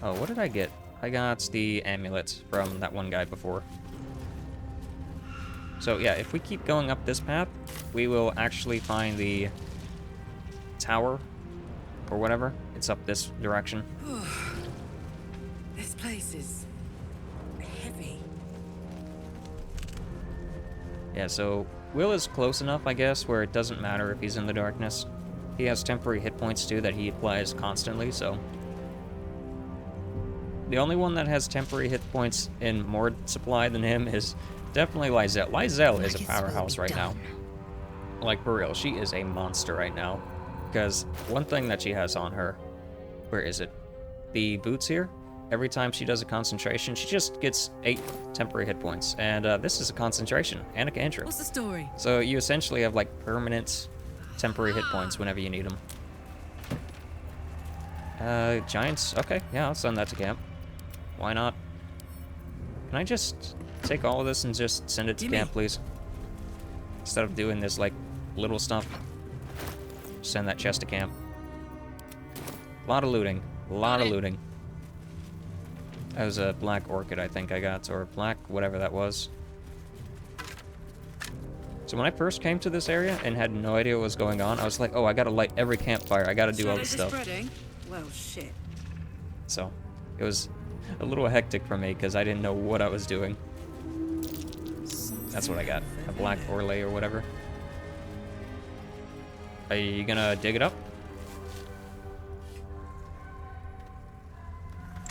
Oh, what did I get? I got the amulet from that one guy before. So yeah, if we keep going up this path, we will actually find the tower or whatever. It's up this direction. This place is heavy. Yeah, so Will is close enough, I guess, where it doesn't matter if he's in the darkness. He has temporary hit points too that he applies constantly, so... The only one that has temporary hit points in more supply than him is definitely Lizelle. Lizelle is a powerhouse right now. Like, for real, she is a monster right now. Because one thing that she has on her Where is it? The boots here. Every time she does a concentration, she just gets 8 temporary hit points. And this is a concentration and a cantrip. What's the story? So you essentially have like permanent temporary hit points whenever you need them. Giants. Okay, yeah, I'll send that to camp. Why not? Can I just take all of this and just send it to camp, please? Instead of doing this, like, little stuff. Send that chest to camp. A lot of looting. A lot of looting. That was a black orchid, I think I got, or black, whatever that was. So when I first came to this area and had no idea what was going on, I was like, oh, I gotta light every campfire. I gotta do all this stuff. Well, shit. So, it was a little hectic for me because I didn't know what I was doing. That's what I got. A black Orlay or whatever. Are you gonna dig it up?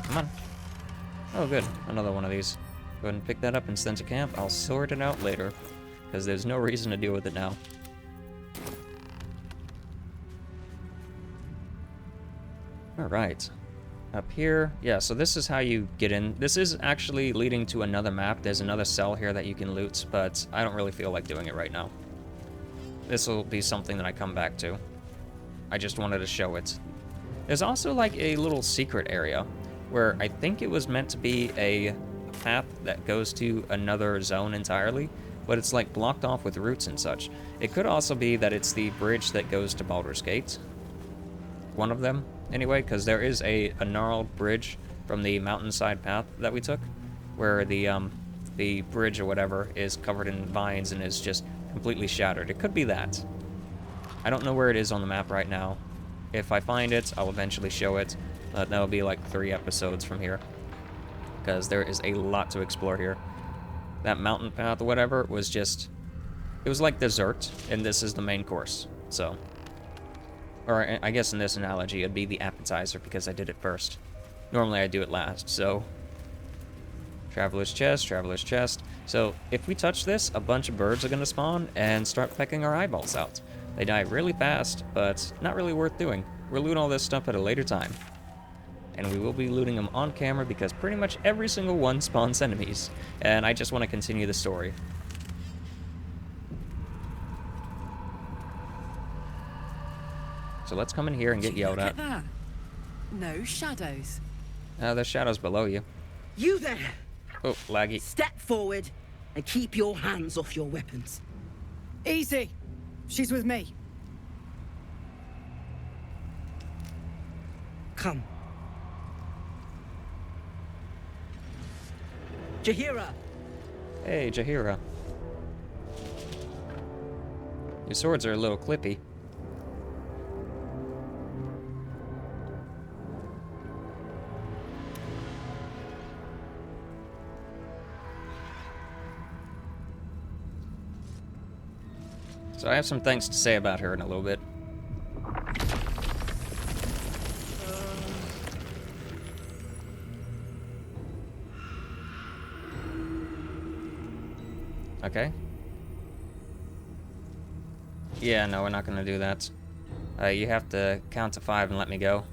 Come on. Oh, good. Another one of these. Go ahead and pick that up and send to camp. I'll sort it out later because there's no reason to deal with it now. Alright. Up here. Yeah, so this is how you get in. This is actually leading to another map. There's another cell here that you can loot, but I don't really feel like doing it right now. This will be something that I come back to. I just wanted to show it. There's also like a little secret area where I think it was meant to be a path that goes to another zone entirely, but it's like blocked off with roots and such. It could also be that it's the bridge that goes to Baldur's Gate. One of them. Anyway, because there is a gnarled bridge from the mountainside path that we took, where the bridge or whatever is covered in vines and is just completely shattered. It could be that. I don't know where it is on the map right now. If I find it, I'll eventually show it. That'll be like 3 episodes from here, because there is a lot to explore here. That mountain path or whatever was just... It was like dessert, and this is the main course, so... Or I guess in this analogy, it'd be the appetizer because I did it first. Normally I do it last, so... Traveler's chest, traveler's chest. So if we touch this, a bunch of birds are going to spawn and start pecking our eyeballs out. They die really fast, but not really worth doing. We'll loot all this stuff at a later time. And we will be looting them on camera because pretty much every single one spawns enemies. And I just want to continue the story. So let's come in here and get yelled at. That. No shadows. There's shadows below you. You there! Oh, laggy. Step forward and keep your hands off your weapons. Easy. She's with me. Come. Jahira! Hey, Jahira. Your swords are a little clippy. So I have some things to say about her in a little bit. Okay. Yeah, no, we're not gonna do that. You have to count to 5 and let me go.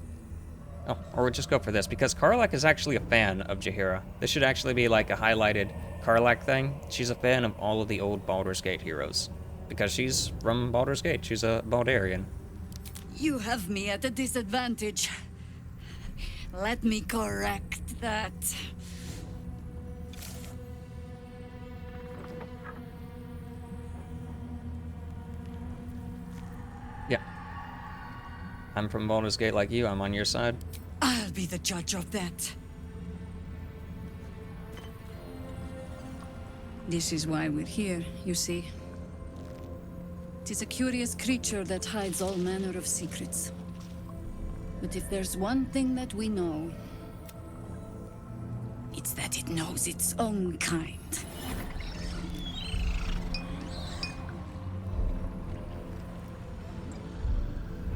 Oh, or we'll just go for this, because Karlach is actually a fan of Jahira. This should actually be like a highlighted Karlach thing. She's a fan of all of the old Baldur's Gate heroes. Because she's from Baldur's Gate. She's a Baldarian. You have me at a disadvantage. Let me correct that. Yeah. I'm from Baldur's Gate like you. I'm on your side. I'll be the judge of that. This is why we're here, you see. It is a curious creature that hides all manner of secrets. But if there's one thing that we know, it's that it knows its own kind.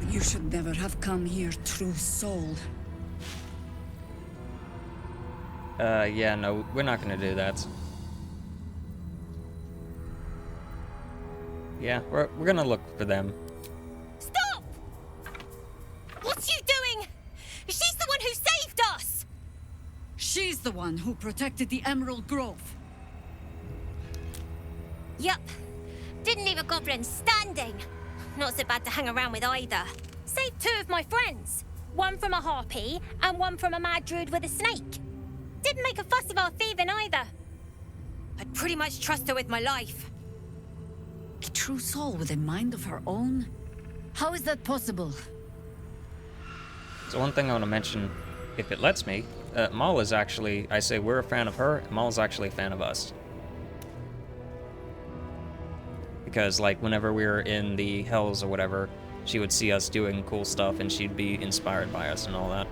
You should never have come here, true soul. Yeah, no, we're not gonna do that. Yeah, we're gonna look for them. Stop! What's you doing? She He's the one who protected the Emerald Grove. Yup. Didn't leave a goblin standing. Not so bad to hang around with either. Saved 2 of my friends. One from a harpy, and one from a mad druid with a snake. Didn't make a fuss of our thieving either. I'd pretty much trust her with my life. A true soul with a mind of her own? How is that possible? So one thing I want to mention, if it lets me, Maul is actually, I say we're a fan of her, Maul's actually a fan of us. Because, like, whenever we were in the Hells or whatever, she would see us doing cool stuff and she'd be inspired by us and all that.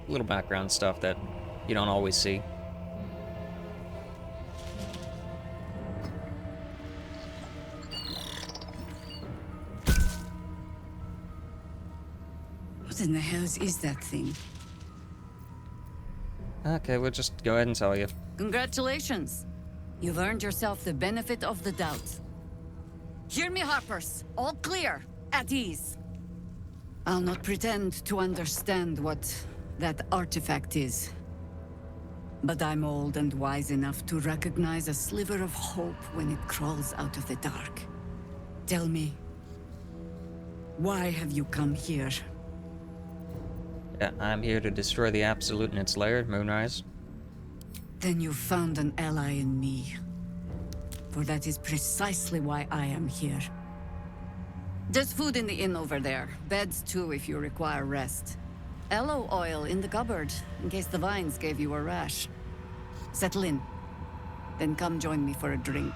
Little background stuff that you don't always see. What in the hells is that thing? Okay, we'll just go ahead and tell you. Congratulations. You've earned yourself the benefit of the doubt. Hear me, Harpers. All clear. At ease. I'll not pretend to understand what that artifact is. But I'm old and wise enough to recognize a sliver of hope when it crawls out of the dark. Tell me, why have you come here? Yeah, I'm here to destroy the Absolute in its lair, Moonrise. Then you've found an ally in me. For that is precisely why I am here. There's food in the inn over there. Beds too if you require rest. Aloe oil in the cupboard, in case the vines gave you a rash. Settle in. Then come join me for a drink.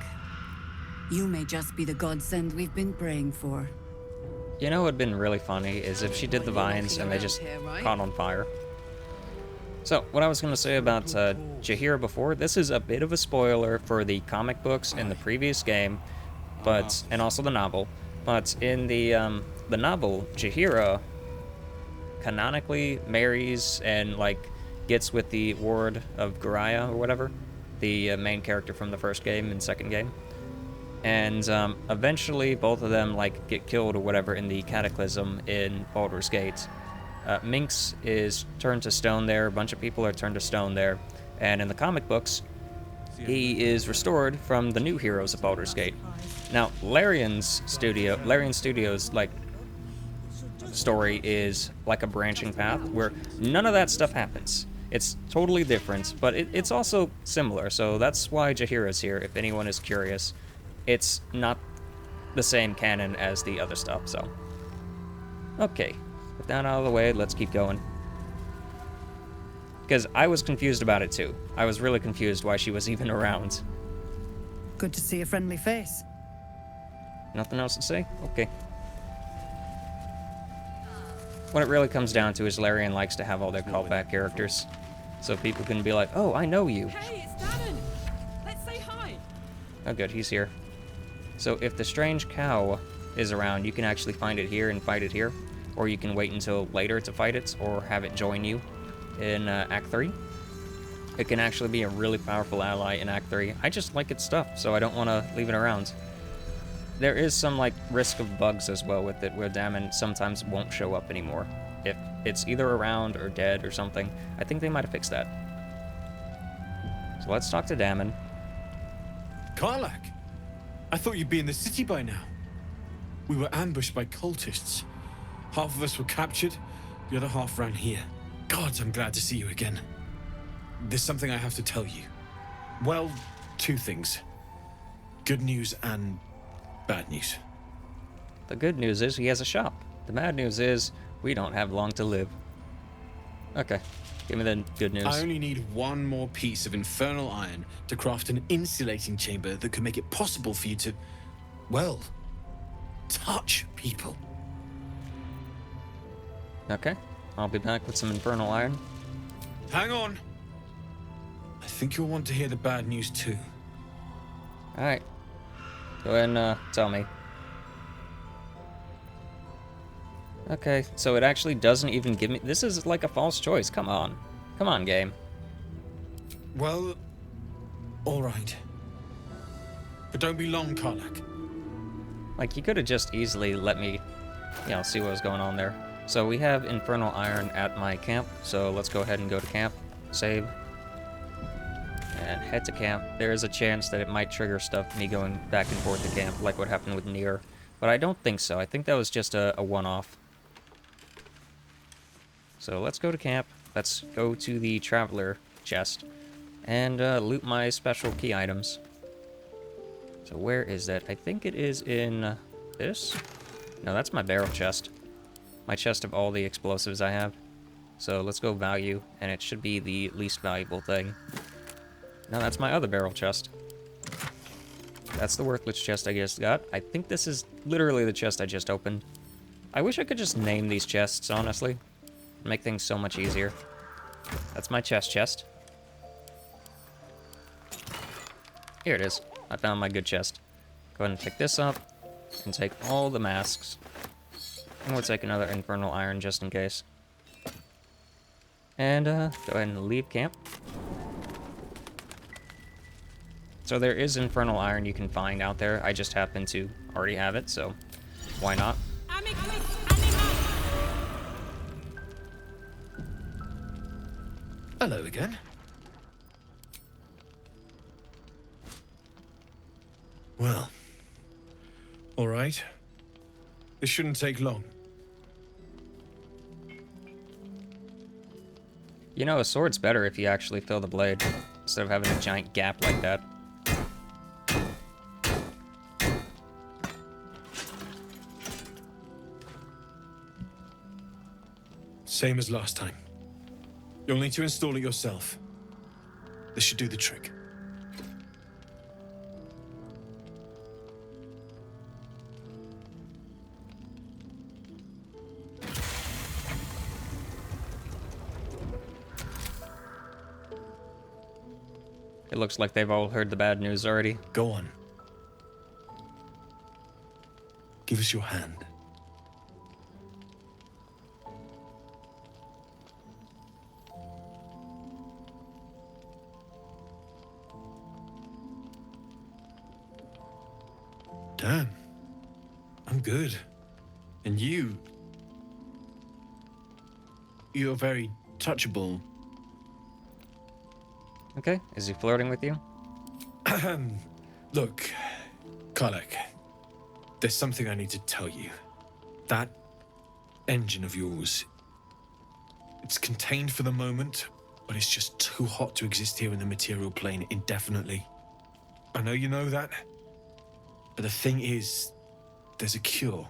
You may just be the godsend we've been praying for. You know what would have been really funny is if she did the vines and they just caught on fire. So, what I was going to say about Jaheira before, this is a bit of a spoiler for the comic books in the previous game, but and also the novel. But in the novel, Jaheira canonically marries and, like, gets with the Ward of Goriah or whatever, the main character from the first game and second game. And eventually both of them, like, get killed or whatever in the Cataclysm in Baldur's Gate. Minx is turned to stone there, a bunch of people are turned to stone there, and in the comic books, he is restored from the new heroes of Baldur's Gate. Now, Larian Studios, like, story is like a branching path where none of that stuff happens. It's totally different, but it's also similar, so that's why Jaheira's here, if anyone is curious. It's not the same canon as the other stuff, so. Okay, with that out of the way, let's keep going. Because I was confused about it too. I was really confused why she was even around. Good to see a friendly face. Nothing else to say? Okay. What it really comes down to is Larian likes to have all their callback characters. So people can be like, oh, I know you. Hey, it's Darren. Let's say hi. Oh good, he's here. So if the strange cow is around, you can actually find it here and fight it here. Or you can wait until later to fight it, or have it join you in Act 3. It can actually be a really powerful ally in Act 3. I just like its stuff, so I don't want to leave it around. There is some, like, risk of bugs as well with it, where Dammon sometimes won't show up anymore. If it's either around or dead or something. I think they might have fixed that. So let's talk to Dammon. Karlach! I thought you'd be in the city by now. We were ambushed by cultists. Half of us were captured, the other half ran here. Gods, I'm glad to see you again. There's something I have to tell you. Well, 2 things. Good news and bad news. The good news is he has a shop. The bad news is we don't have long to live. Okay, give me the good news. I only need 1 more piece of infernal iron to craft an insulating chamber that could make it possible for you to, well, touch people. Okay, I'll be back with some infernal iron. Hang on. I think you'll want to hear the bad news too. Alright. Go ahead and tell me. Okay, so it actually doesn't even give me... This is like a false choice. Come on. Come on, game. Well, alright. But don't be long, Karlach. Like, you could have just easily let me yeah, I'll see what was going on there. So we have Infernal Iron at my camp, so let's go ahead and go to camp, save, and head to camp. There is a chance that it might trigger stuff, me going back and forth to camp, like what happened with Nier, but I don't think so. I think that was just a one-off. So let's go to camp, let's go to the Traveler chest, and loot my special key items. So where is that? I think it is in this? No, that's my barrel chest. My chest of all the explosives I have. So let's go value, and it should be the least valuable thing. No, that's my other barrel chest. That's the worthless chest I just got. I think this is literally the chest I just opened. I wish I could just name these chests, honestly. Make things so much easier. That's my chest. Here it is. I found my good chest. Go ahead and pick this up, and take all the masks. And we'll take another Infernal Iron just in case. And go ahead and leave camp. So there is Infernal Iron you can find out there. I just happen to already have it, so why not? Hello again. Well, all right. This shouldn't take long. You know, a sword's better if you actually fill the blade, instead of having a giant gap like that. Same as last time. You'll need to install it yourself. This should do the trick. It looks like they've all heard the bad news already. Go on. Give us your hand. Damn. I'm good. And you... You're very touchable. Okay, is he flirting with you? Look, Karlach, there's something I need to tell you. That engine of yours, it's contained for the moment, but it's just too hot to exist here in the material plane indefinitely. I know you know that, but the thing is, there's a cure.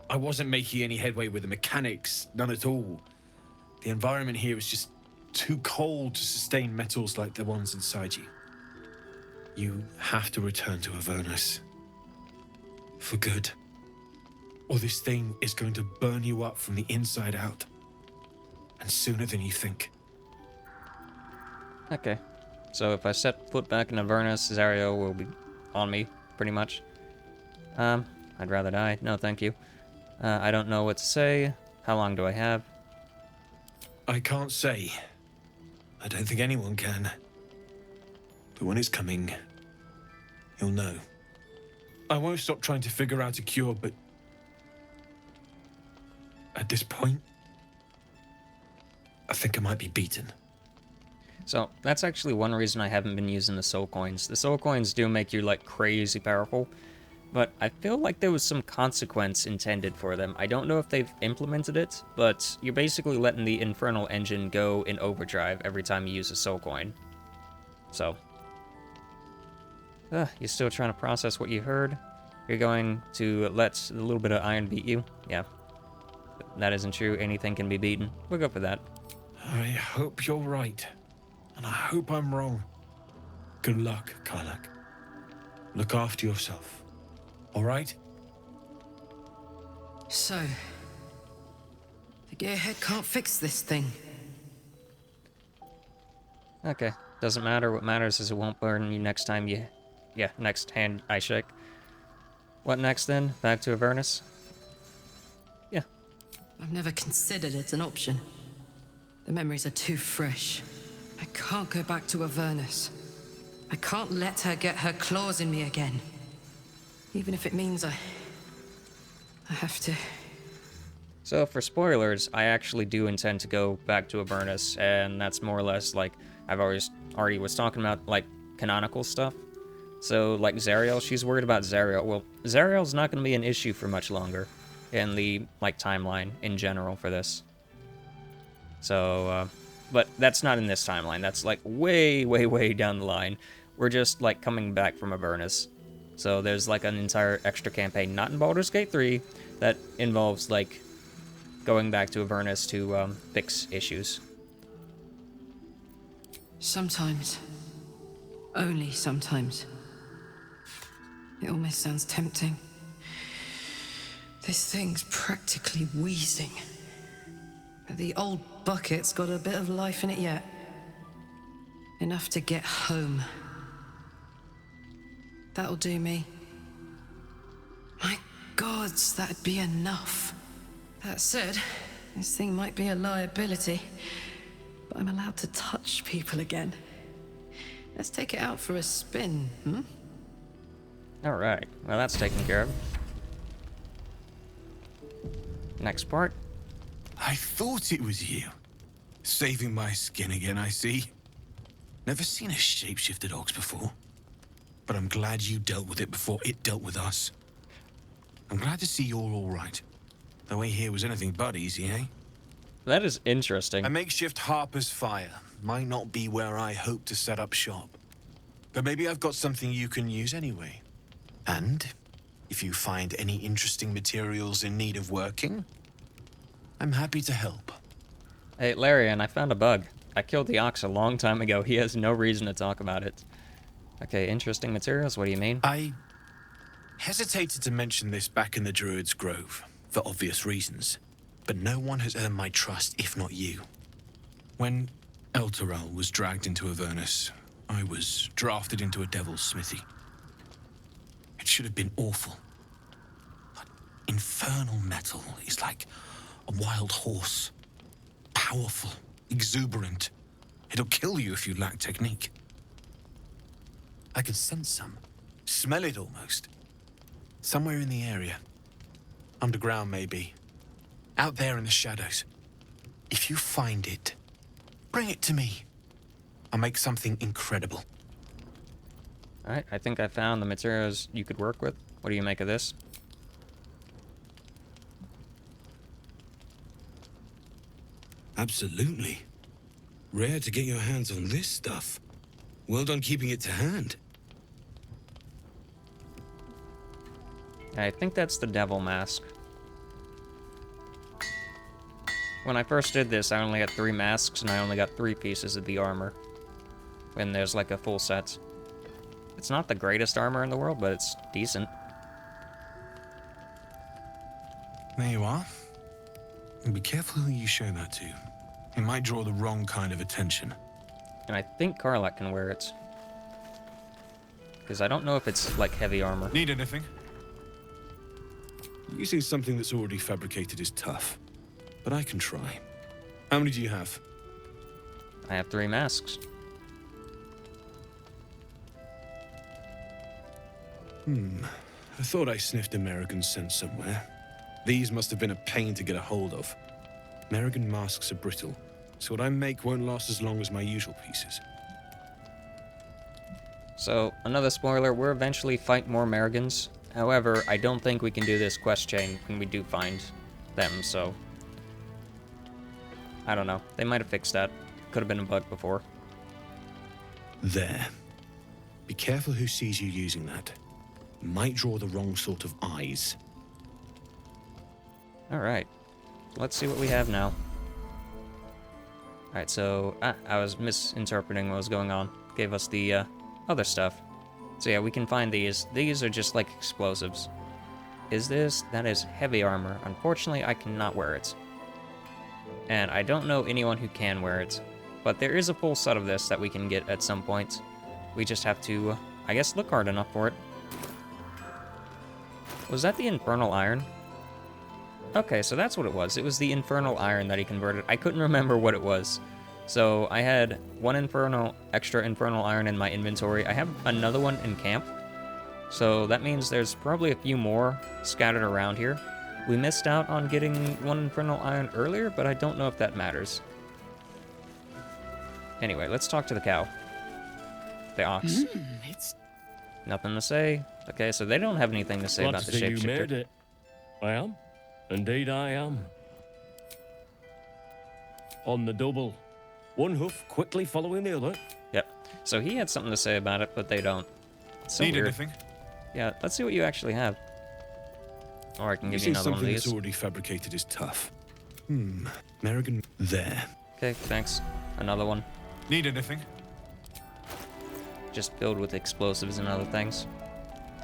I wasn't making any headway with the mechanics, none at all. The environment here is just too cold to sustain metals like the ones inside you. You have to return to Avernus. For good. Or this thing is going to burn you up from the inside out. And sooner than you think. Okay. So if I set foot back in Avernus, Zario will be on me, pretty much. I'd rather die. No, thank you. I don't know what to say. How long do I have? I can't say. I don't think anyone can. But when it's coming, you'll know. I won't stop trying to figure out a cure, but at this point, I think I might be beaten. So that's actually one reason I haven't been using the soul coins. The soul coins do make you like crazy powerful, but I feel like there was some consequence intended for them. I don't know if they've implemented it, but you're basically letting the infernal engine go in overdrive every time you use a soul coin. So, you're still trying to process what you heard? You're going to let a little bit of iron beat you? Yeah. That isn't true. Anything can be beaten. We'll go for that. I hope you're right. And I hope I'm wrong. Good luck, Karlach. Look after yourself. All right? So, the gearhead can't fix this thing. Okay. Doesn't matter. What matters is it won't burn you next time you... Yeah, next hand I shake. What next then? Back to Avernus? Yeah. I've never considered it an option. The memories are too fresh. I can't go back to Avernus. I can't let her get her claws in me again. Even if it means I have to. So for spoilers, I actually do intend to go back to Avernus, and that's more or less like I've already was talking about, like, canonical stuff. So like Zariel, she's worried about Zariel. Well, Zariel's not going to be an issue for much longer in the like timeline in general for this. So, but that's not in this timeline. That's like way, way, way down the line. We're just like coming back from Avernus. So there's like an entire extra campaign, not in Baldur's Gate 3, that involves like going back to Avernus to fix issues. Sometimes. Only sometimes. It almost sounds tempting. This thing's practically wheezing. But the old bucket's got a bit of life in it yet. Enough to get home. That'll do me. My gods, that'd be enough. That said, this thing might be a liability, but I'm allowed to touch people again. Let's take it out for a spin, hmm? Alright, well that's taken care of. Next part. I thought it was you. Saving my skin again, I see. Never seen a shapeshifted ox before. But I'm glad you dealt with it before it dealt with us. I'm glad to see you're all right. The way here was anything but easy, eh? That is interesting. A makeshift Harper's Fire might not be where I hope to set up shop. But maybe I've got something you can use anyway. And if you find any interesting materials in need of working, I'm happy to help. Hey, Larian, I found a bug. I killed the ox a long time ago. He has no reason to talk about it. Okay, interesting materials, what do you mean? I hesitated to mention this back in the Druid's Grove, for obvious reasons. But no one has earned my trust, if not you. When Elturel was dragged into Avernus, I was drafted into a devil's smithy. It should have been awful. But infernal metal is like a wild horse. Powerful, exuberant. It'll kill you if you lack technique. I can sense some. Smell it almost. Somewhere in the area. Underground, maybe. Out there in the shadows. If you find it, bring it to me. I'll make something incredible. Alright, I think I found the materials you could work with. What do you make of this? Absolutely. Rare to get your hands on this stuff. Well done keeping it to hand. I think that's the devil mask. When I first did this, I only had 3 masks, and I only got 3 pieces of the armor. When there's like a full set. It's not the greatest armor in the world, but it's decent. There you are. And be careful who you show that to. It might draw the wrong kind of attention. And I think Karlach can wear it. Because I don't know if it's like heavy armor. Need anything? Using something that's already fabricated is tough. But I can try. How many do you have? I have 3 masks. I thought I sniffed American scent somewhere. These must have been a pain to get a hold of. American masks are brittle, so what I make won't last as long as my usual pieces. So, another spoiler, we'll eventually fight more Merrigans. However, I don't think we can do this quest chain when we do find them, so... I don't know. They might have fixed that. Could have been a bug before. There. Be careful who sees you using that. Might draw the wrong sort of eyes. Alright. Let's see what we have now. Alright, so... I was misinterpreting what was going on. Gave us the, other stuff. So yeah, we can find these. These are just like explosives. Is this? That is heavy armor. Unfortunately, I cannot wear it. And I don't know anyone who can wear it. But there is a full set of this that we can get at some point. We just have to, I guess, look hard enough for it. Was that the Infernal Iron? Okay, so that's what it was. It was the Infernal Iron that he converted. I couldn't remember what it was. So I had 1 extra Infernal Iron in my inventory. I have another one in camp. So that means there's probably a few more scattered around here. We missed out on getting one Infernal Iron earlier, but I don't know if that matters. Anyway, let's talk to the cow. The ox. It's Nothing to say. Okay, so they don't have anything to say glad about to the see you made shapeshifter. it. I am. Indeed I am. On the double. One hoof quickly following the other. Yep. So he had something to say about it, but they don't. So Need weird. anything? Yeah, let's see what you actually have. Or I can give you Using another one of something that's these. already fabricated is tough. Merrigan, there. Okay, thanks. Another one. Need anything? Just filled with explosives and other things.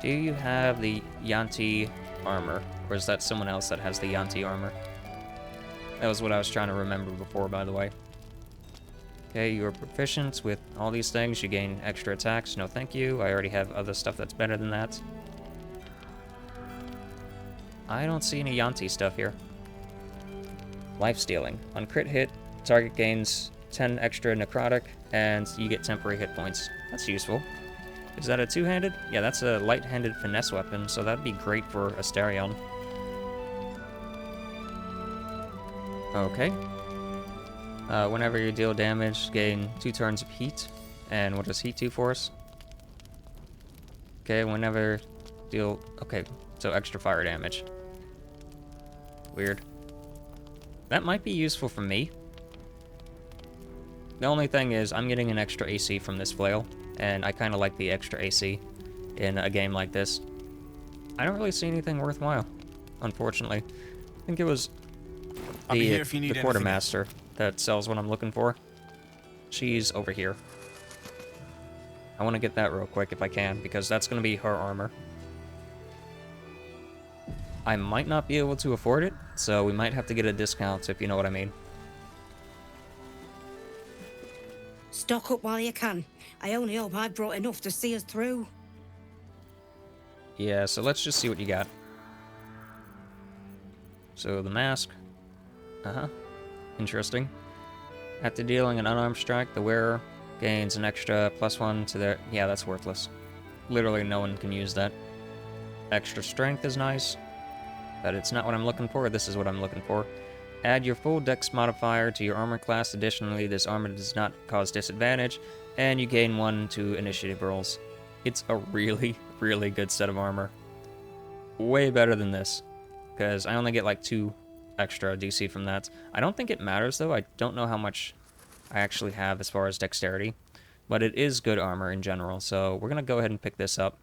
Do you have the Yanti armor? Or is that someone else that has the Yanti armor? That was what I was trying to remember before, by the way. Okay, you're proficient with all these things. You gain extra attacks. No thank you. I already have other stuff that's better than that. I don't see any Yanti stuff here. Life stealing. On crit hit, target gains 10 extra necrotic, and you get temporary hit points. That's useful. Is that a two-handed? Yeah, that's a light-handed finesse weapon, so that'd be great for Asterion. Okay. Whenever you deal damage, gain 2 turns of heat. And what does heat do for us? Okay, whenever deal... Okay, so extra fire damage. Weird. That might be useful for me. The only thing is, I'm getting an extra AC from this flail, and I kind of like the extra AC in a game like this. I don't really see anything worthwhile, unfortunately. I think it was the quartermaster that sells what I'm looking for. She's over here. I want to get that real quick if I can, because that's going to be her armor. I might not be able to afford it, so we might have to get a discount, if you know what I mean. Stock up while you can. I only hope I've brought enough to see us through. Yeah, so let's just see what you got. So, the mask. Uh-huh. Interesting. After dealing an unarmed strike, the wearer gains an extra +1 to their... Yeah, that's worthless. Literally no one can use that. Extra strength is nice, but it's not what I'm looking for. This is what I'm looking for. Add your full dex modifier to your armor class. Additionally, this armor does not cause disadvantage, and you gain 1 to initiative rolls. It's a really, really good set of armor. Way better than this, because I only get like 2 extra DC from that. I don't think it matters, though. I don't know how much I actually have as far as dexterity, but it is good armor in general, so we're going to go ahead and pick this up,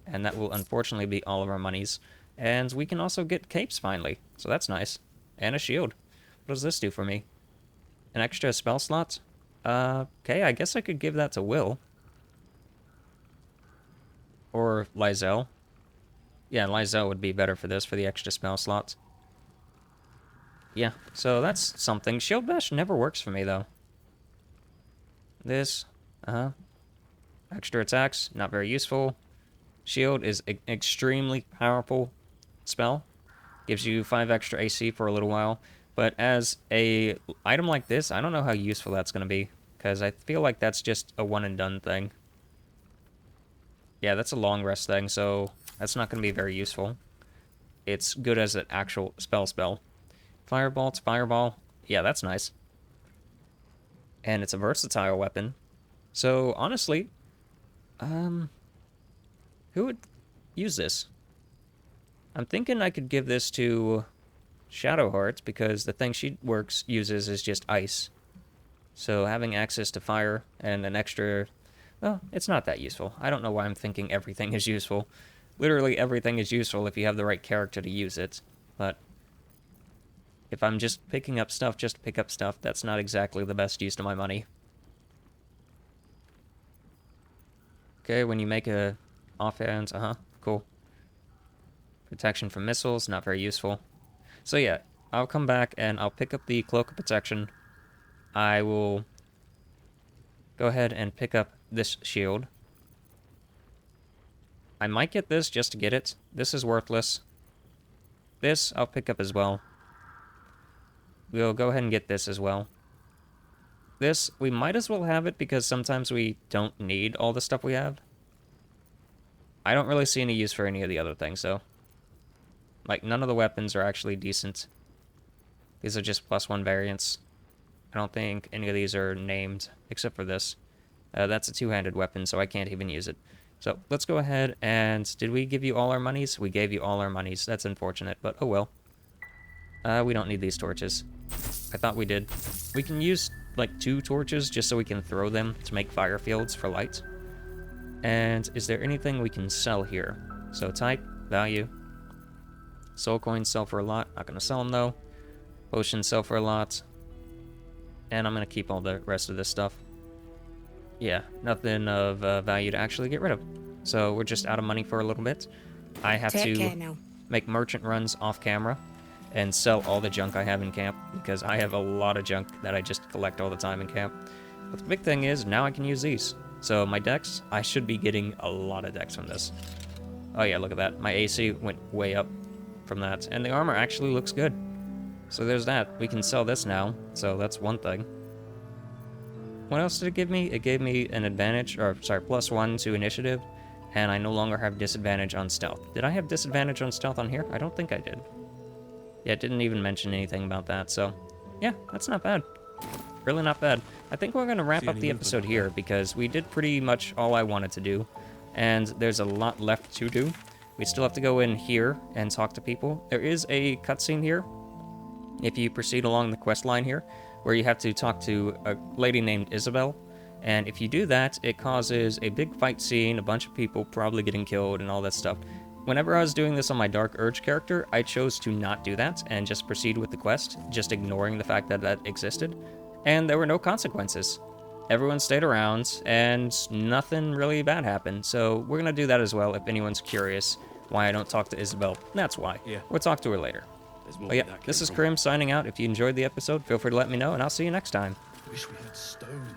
and that will unfortunately be all of our monies. And we can also get capes finally, so that's nice. And a shield. What does this do for me? An extra spell slot? Okay, I guess I could give that to Will. Or Lysel. Yeah, Lysel would be better for this, for the extra spell slots. Yeah, so that's something. Shield Bash never works for me, though. This, extra attacks, not very useful. Shield is an extremely powerful spell. Gives you 5 extra AC for a little while. But as a item like this, I don't know how useful that's going to be. Because I feel like that's just a one-and-done thing. Yeah, that's a long rest thing, so that's not going to be very useful. It's good as an actual spell. Fireball to fireball. Yeah, that's nice. And it's a versatile weapon. So, honestly, who would use this? I'm thinking I could give this to Shadowheart, because the thing she uses is just ice. So having access to fire and an extra... Well, it's not that useful. I don't know why I'm thinking everything is useful. Literally everything is useful if you have the right character to use it. But if I'm just picking up stuff just to pick up stuff, that's not exactly the best use of my money. Okay, when you make a offhand, cool. Protection from missiles, not very useful. So yeah, I'll come back and I'll pick up the Cloak of Protection. I will go ahead and pick up this shield. I might get this just to get it. This is worthless. This I'll pick up as well. We'll go ahead and get this as well. This, we might as well have it because sometimes we don't need all the stuff we have. I don't really see any use for any of the other things, though. Like, none of the weapons are actually decent. These are just +1 variants. I don't think any of these are named, except for this. That's a two-handed weapon, so I can't even use it. So, let's go ahead and... Did we give you all our monies? We gave you all our monies. That's unfortunate, but oh well. We don't need these torches. I thought we did. We can use, like, 2 torches just so we can throw them to make fire fields for light. And is there anything we can sell here? So, type, value. Soul coins sell for a lot. Not going to sell them, though. Potions sell for a lot. And I'm going to keep all the rest of this stuff. Yeah, nothing of value to actually get rid of. So we're just out of money for a little bit. I have to make merchant runs off camera and sell all the junk I have in camp, because I have a lot of junk that I just collect all the time in camp. But the big thing is, now I can use these. So my decks, I should be getting a lot of decks from this. Oh yeah, look at that. My AC went way up from that. And the armor actually looks good. So there's that. We can sell this now, so that's one thing. What else did it give me? It gave me an advantage, or sorry, +1 to initiative, and I no longer have disadvantage on stealth. Did I have disadvantage on stealth on here? I don't think I did. Yeah, it didn't even mention anything about that, so yeah, that's not bad. Really not bad. I think we're going to wrap up the episode here, because we did pretty much all I wanted to do, and there's a lot left to do. We still have to go in here and talk to people. There is a cutscene here, if you proceed along the quest line here, where you have to talk to a lady named Isabel, and if you do that, it causes a big fight scene, a bunch of people probably getting killed and all that stuff. Whenever I was doing this on my Dark Urge character, I chose to not do that and just proceed with the quest, just ignoring the fact that that existed, and there were no consequences. Everyone stayed around, and nothing really bad happened, so we're gonna do that as well if anyone's curious why I don't talk to Isabel. That's why. Yeah. We'll talk to her later. But yeah, this is Crim signing out. If you enjoyed the episode, feel free to let me know, and I'll see you next time. Wish we had stone.